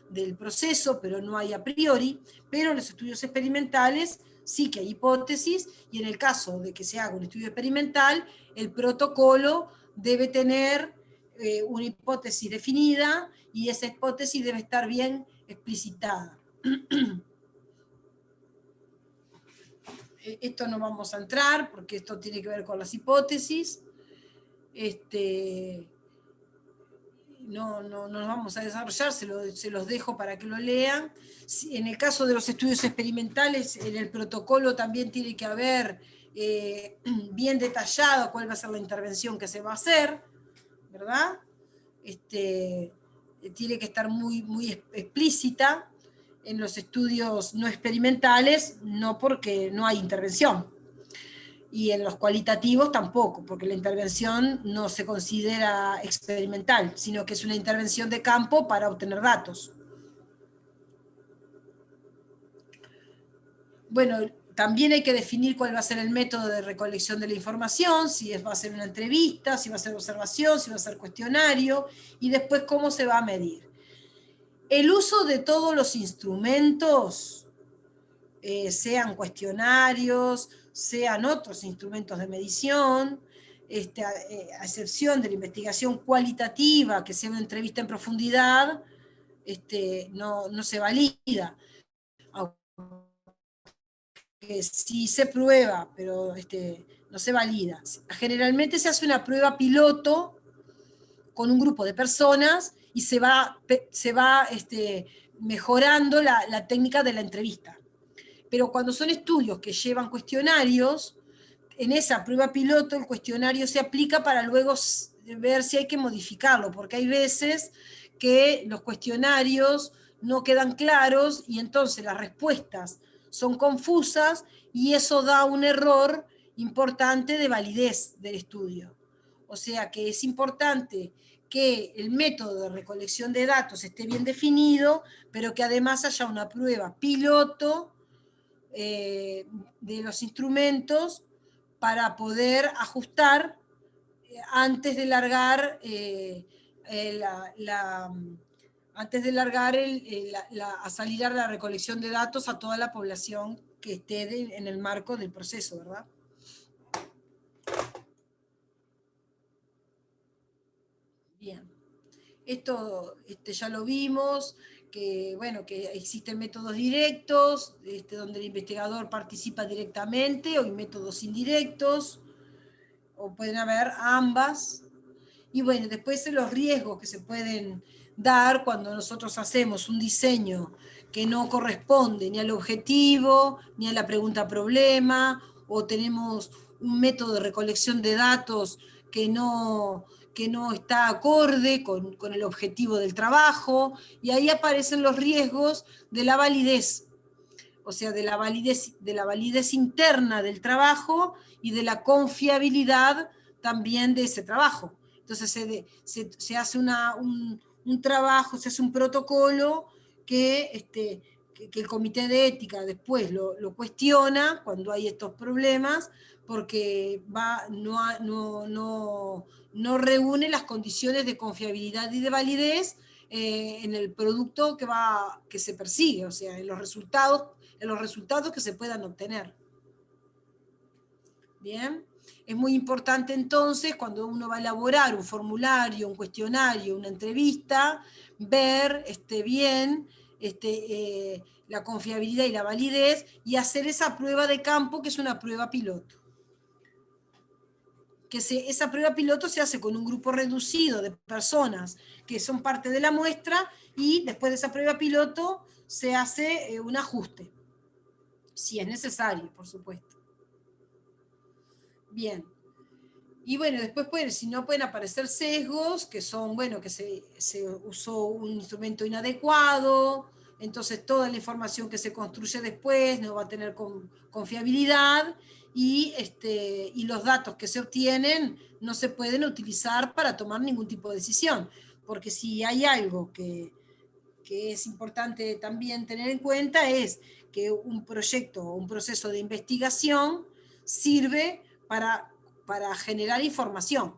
del proceso, pero no hay a priori. Pero en los estudios experimentales sí que hay hipótesis, y en el caso de que se haga un estudio experimental, el protocolo debe tener una hipótesis definida, y esa hipótesis debe estar bien explicitada. Esto no vamos a entrar, porque esto tiene que ver con las hipótesis. No nos vamos a desarrollar, se los dejo para que lo lean. En el caso de los estudios experimentales, en el protocolo también tiene que haber bien detallado cuál va a ser la intervención que se va a hacer, ¿verdad? Tiene que estar muy, muy explícita. En los estudios no experimentales, no, porque no hay intervención. Y en los cualitativos tampoco, porque la intervención no se considera experimental, sino que es una intervención de campo para obtener datos. Bueno, también hay que definir cuál va a ser el método de recolección de la información, si va a ser una entrevista, si va a ser observación, si va a ser cuestionario, y después cómo se va a medir. El uso de todos los instrumentos, sean cuestionarios, sean otros instrumentos de medición, a excepción de la investigación cualitativa, que sea una entrevista en profundidad, no se valida. Aunque sí se prueba, pero no se valida. Generalmente se hace una prueba piloto con un grupo de personas, y se va mejorando la técnica de la entrevista. Pero cuando son estudios que llevan cuestionarios, en esa prueba piloto el cuestionario se aplica para luego ver si hay que modificarlo, porque hay veces que los cuestionarios no quedan claros, y entonces las respuestas son confusas, y eso da un error importante de validez del estudio. O sea que es importante que el método de recolección de datos esté bien definido, pero que además haya una prueba piloto de los instrumentos para poder ajustar antes de largar a salir a la recolección de datos a toda la población que esté en el marco del proceso, ¿verdad? Bien. Esto ya lo vimos, que, bueno, que existen métodos directos, donde el investigador participa directamente, o hay métodos indirectos, o pueden haber ambas. Y bueno, después los riesgos que se pueden dar cuando nosotros hacemos un diseño que no corresponde ni al objetivo, ni a la pregunta problema, o tenemos un método de recolección de datos que no está acorde con el objetivo del trabajo, y ahí aparecen los riesgos de la validez, o sea, de la validez interna del trabajo, y de la confiabilidad también de ese trabajo. Entonces se hace un trabajo, se hace un protocolo que el comité de ética después lo cuestiona cuando hay estos problemas, porque no reúne las condiciones de confiabilidad y de validez en el producto que se persigue, o sea, en los resultados que se puedan obtener. Bien, es muy importante entonces, cuando uno va a elaborar un formulario, un cuestionario, una entrevista, ver bien la confiabilidad y la validez, y hacer esa prueba de campo, que es una prueba piloto. Esa prueba piloto se hace con un grupo reducido de personas que son parte de la muestra, y después de esa prueba piloto se hace un ajuste, si es necesario, por supuesto. Bien. Y bueno, después si no pueden aparecer sesgos, que son, bueno, que se usó un instrumento inadecuado, entonces toda la información que se construye después no va a tener confiabilidad, y los datos que se obtienen no se pueden utilizar para tomar ningún tipo de decisión, porque si hay algo que es importante también tener en cuenta, es que un proyecto o un proceso de investigación sirve para generar información,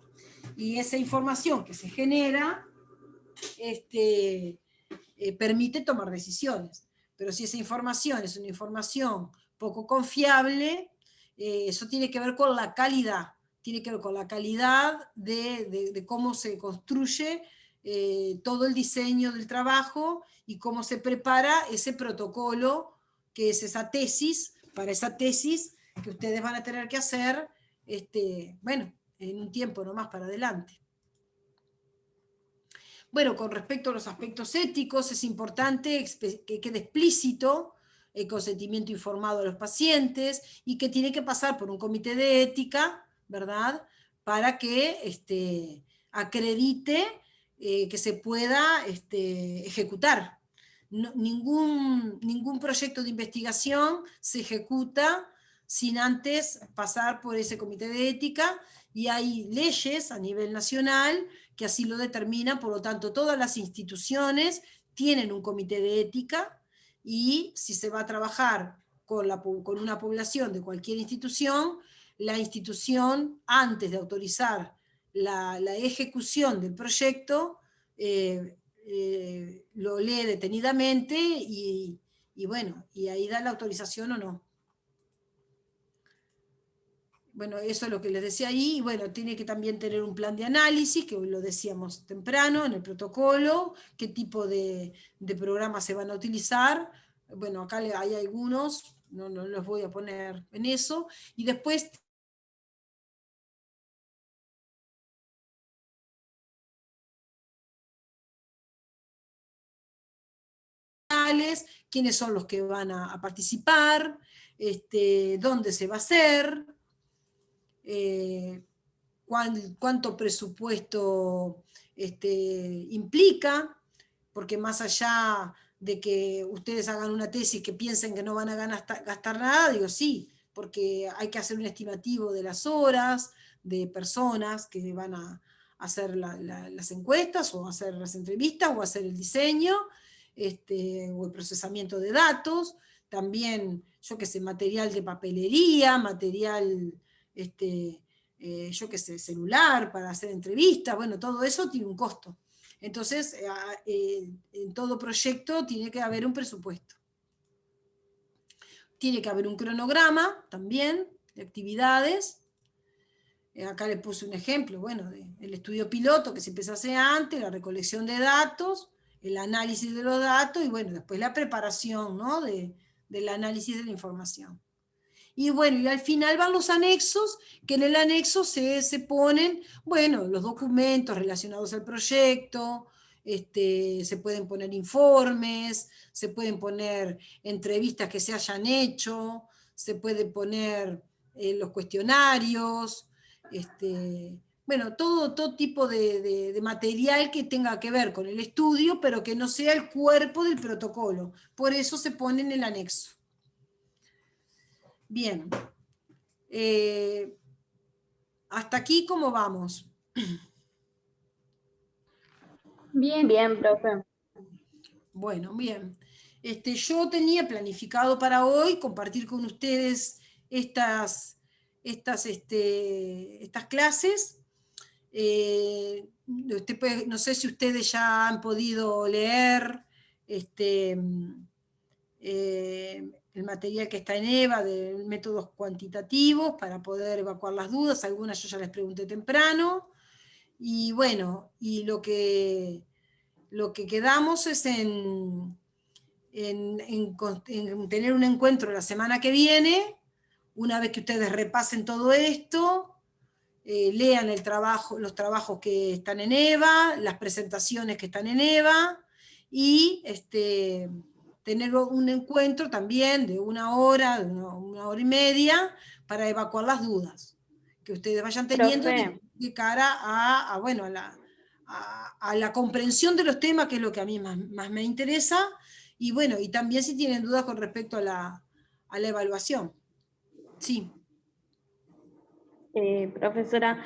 y esa información que se genera permite tomar decisiones. Pero si esa información es una información poco confiable, eso tiene que ver con la calidad, de cómo se construye todo el diseño del trabajo y cómo se prepara ese protocolo, que es esa tesis, para esa tesis que ustedes van a tener que hacer, bueno, en un tiempo nomás para adelante. Bueno, con respecto a los aspectos éticos, es importante que quede explícito el consentimiento informado a los pacientes y que tiene que pasar por un comité de ética, ¿verdad? Para que acredite que se pueda ejecutar. Ningún proyecto de investigación se ejecuta sin antes pasar por ese comité de ética, y hay leyes a nivel nacional que así lo determinan. Por lo tanto, todas las instituciones tienen un comité de ética, y si se va a trabajar con una población de cualquier institución, la institución, antes de autorizar la ejecución del proyecto, lo lee detenidamente y bueno, y ahí da la autorización o no. Bueno, eso es lo que les decía ahí. Y bueno, tiene que también tener un plan de análisis, que hoy lo decíamos temprano en el protocolo, qué tipo de programas se van a utilizar. Bueno, acá hay algunos, no los voy a poner en eso. Y después quiénes son los que van a participar, dónde se va a hacer, cuánto presupuesto implica, porque más allá de que ustedes hagan una tesis que piensen que no van a gastar nada, digo sí, porque hay que hacer un estimativo de las horas, de personas que van a hacer las encuestas, o hacer las entrevistas, o hacer el diseño, o el procesamiento de datos, también, yo qué sé, material de papelería, material, yo qué sé, celular para hacer entrevistas, bueno, todo eso tiene un costo. Entonces, en todo proyecto tiene que haber un presupuesto. Tiene que haber un cronograma también de actividades. Acá les puse un ejemplo, bueno, del estudio piloto que se empieza a hacer antes, la recolección de datos, el análisis de los datos, y bueno, después la preparación, ¿no?, del análisis de la información. Y bueno, y al final van los anexos, que en el anexo se ponen, bueno, los documentos relacionados al proyecto, se pueden poner informes, se pueden poner entrevistas que se hayan hecho, se pueden poner los cuestionarios, bueno, todo tipo de material que tenga que ver con el estudio, pero que no sea el cuerpo del protocolo. Por eso se pone en el anexo. Bien. Hasta aquí, ¿cómo vamos? Bien. Bien, profe. Bueno, bien. Yo tenía planificado para hoy compartir con ustedes estas clases. No sé si ustedes ya han podido leer el material que está en EVA de métodos cuantitativos para poder evacuar las dudas. Algunas yo ya les pregunté temprano. Y bueno, y lo que quedamos es en tener un encuentro la semana que viene, una vez que ustedes repasen todo esto, lean los trabajos que están en EVA, las presentaciones que están en EVA, y tener un encuentro también de una hora y media, para evacuar las dudas que ustedes vayan teniendo de cara a la comprensión de los temas, que es lo que a mí más me interesa, y bueno, y también si tienen dudas con respecto a la evaluación. Sí. Profesora,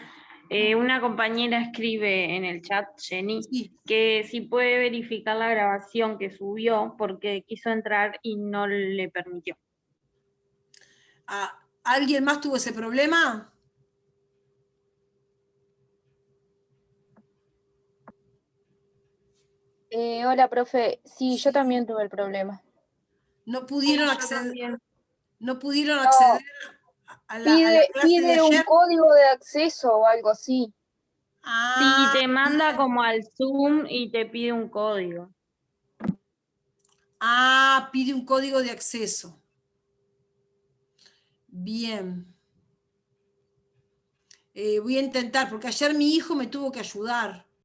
una compañera escribe en el chat, Jenny, sí, que si puede verificar la grabación que subió, porque quiso entrar y no le permitió. ¿Alguien más tuvo ese problema? Hola, profe. Sí, yo también tuve el problema. No pudieron acceder, a la clase de Pide un ayer. código de acceso o algo así. Sí, te manda como al Zoom y te pide un código. Pide un código de acceso. Bien. Voy a intentar, porque ayer mi hijo me tuvo que ayudar.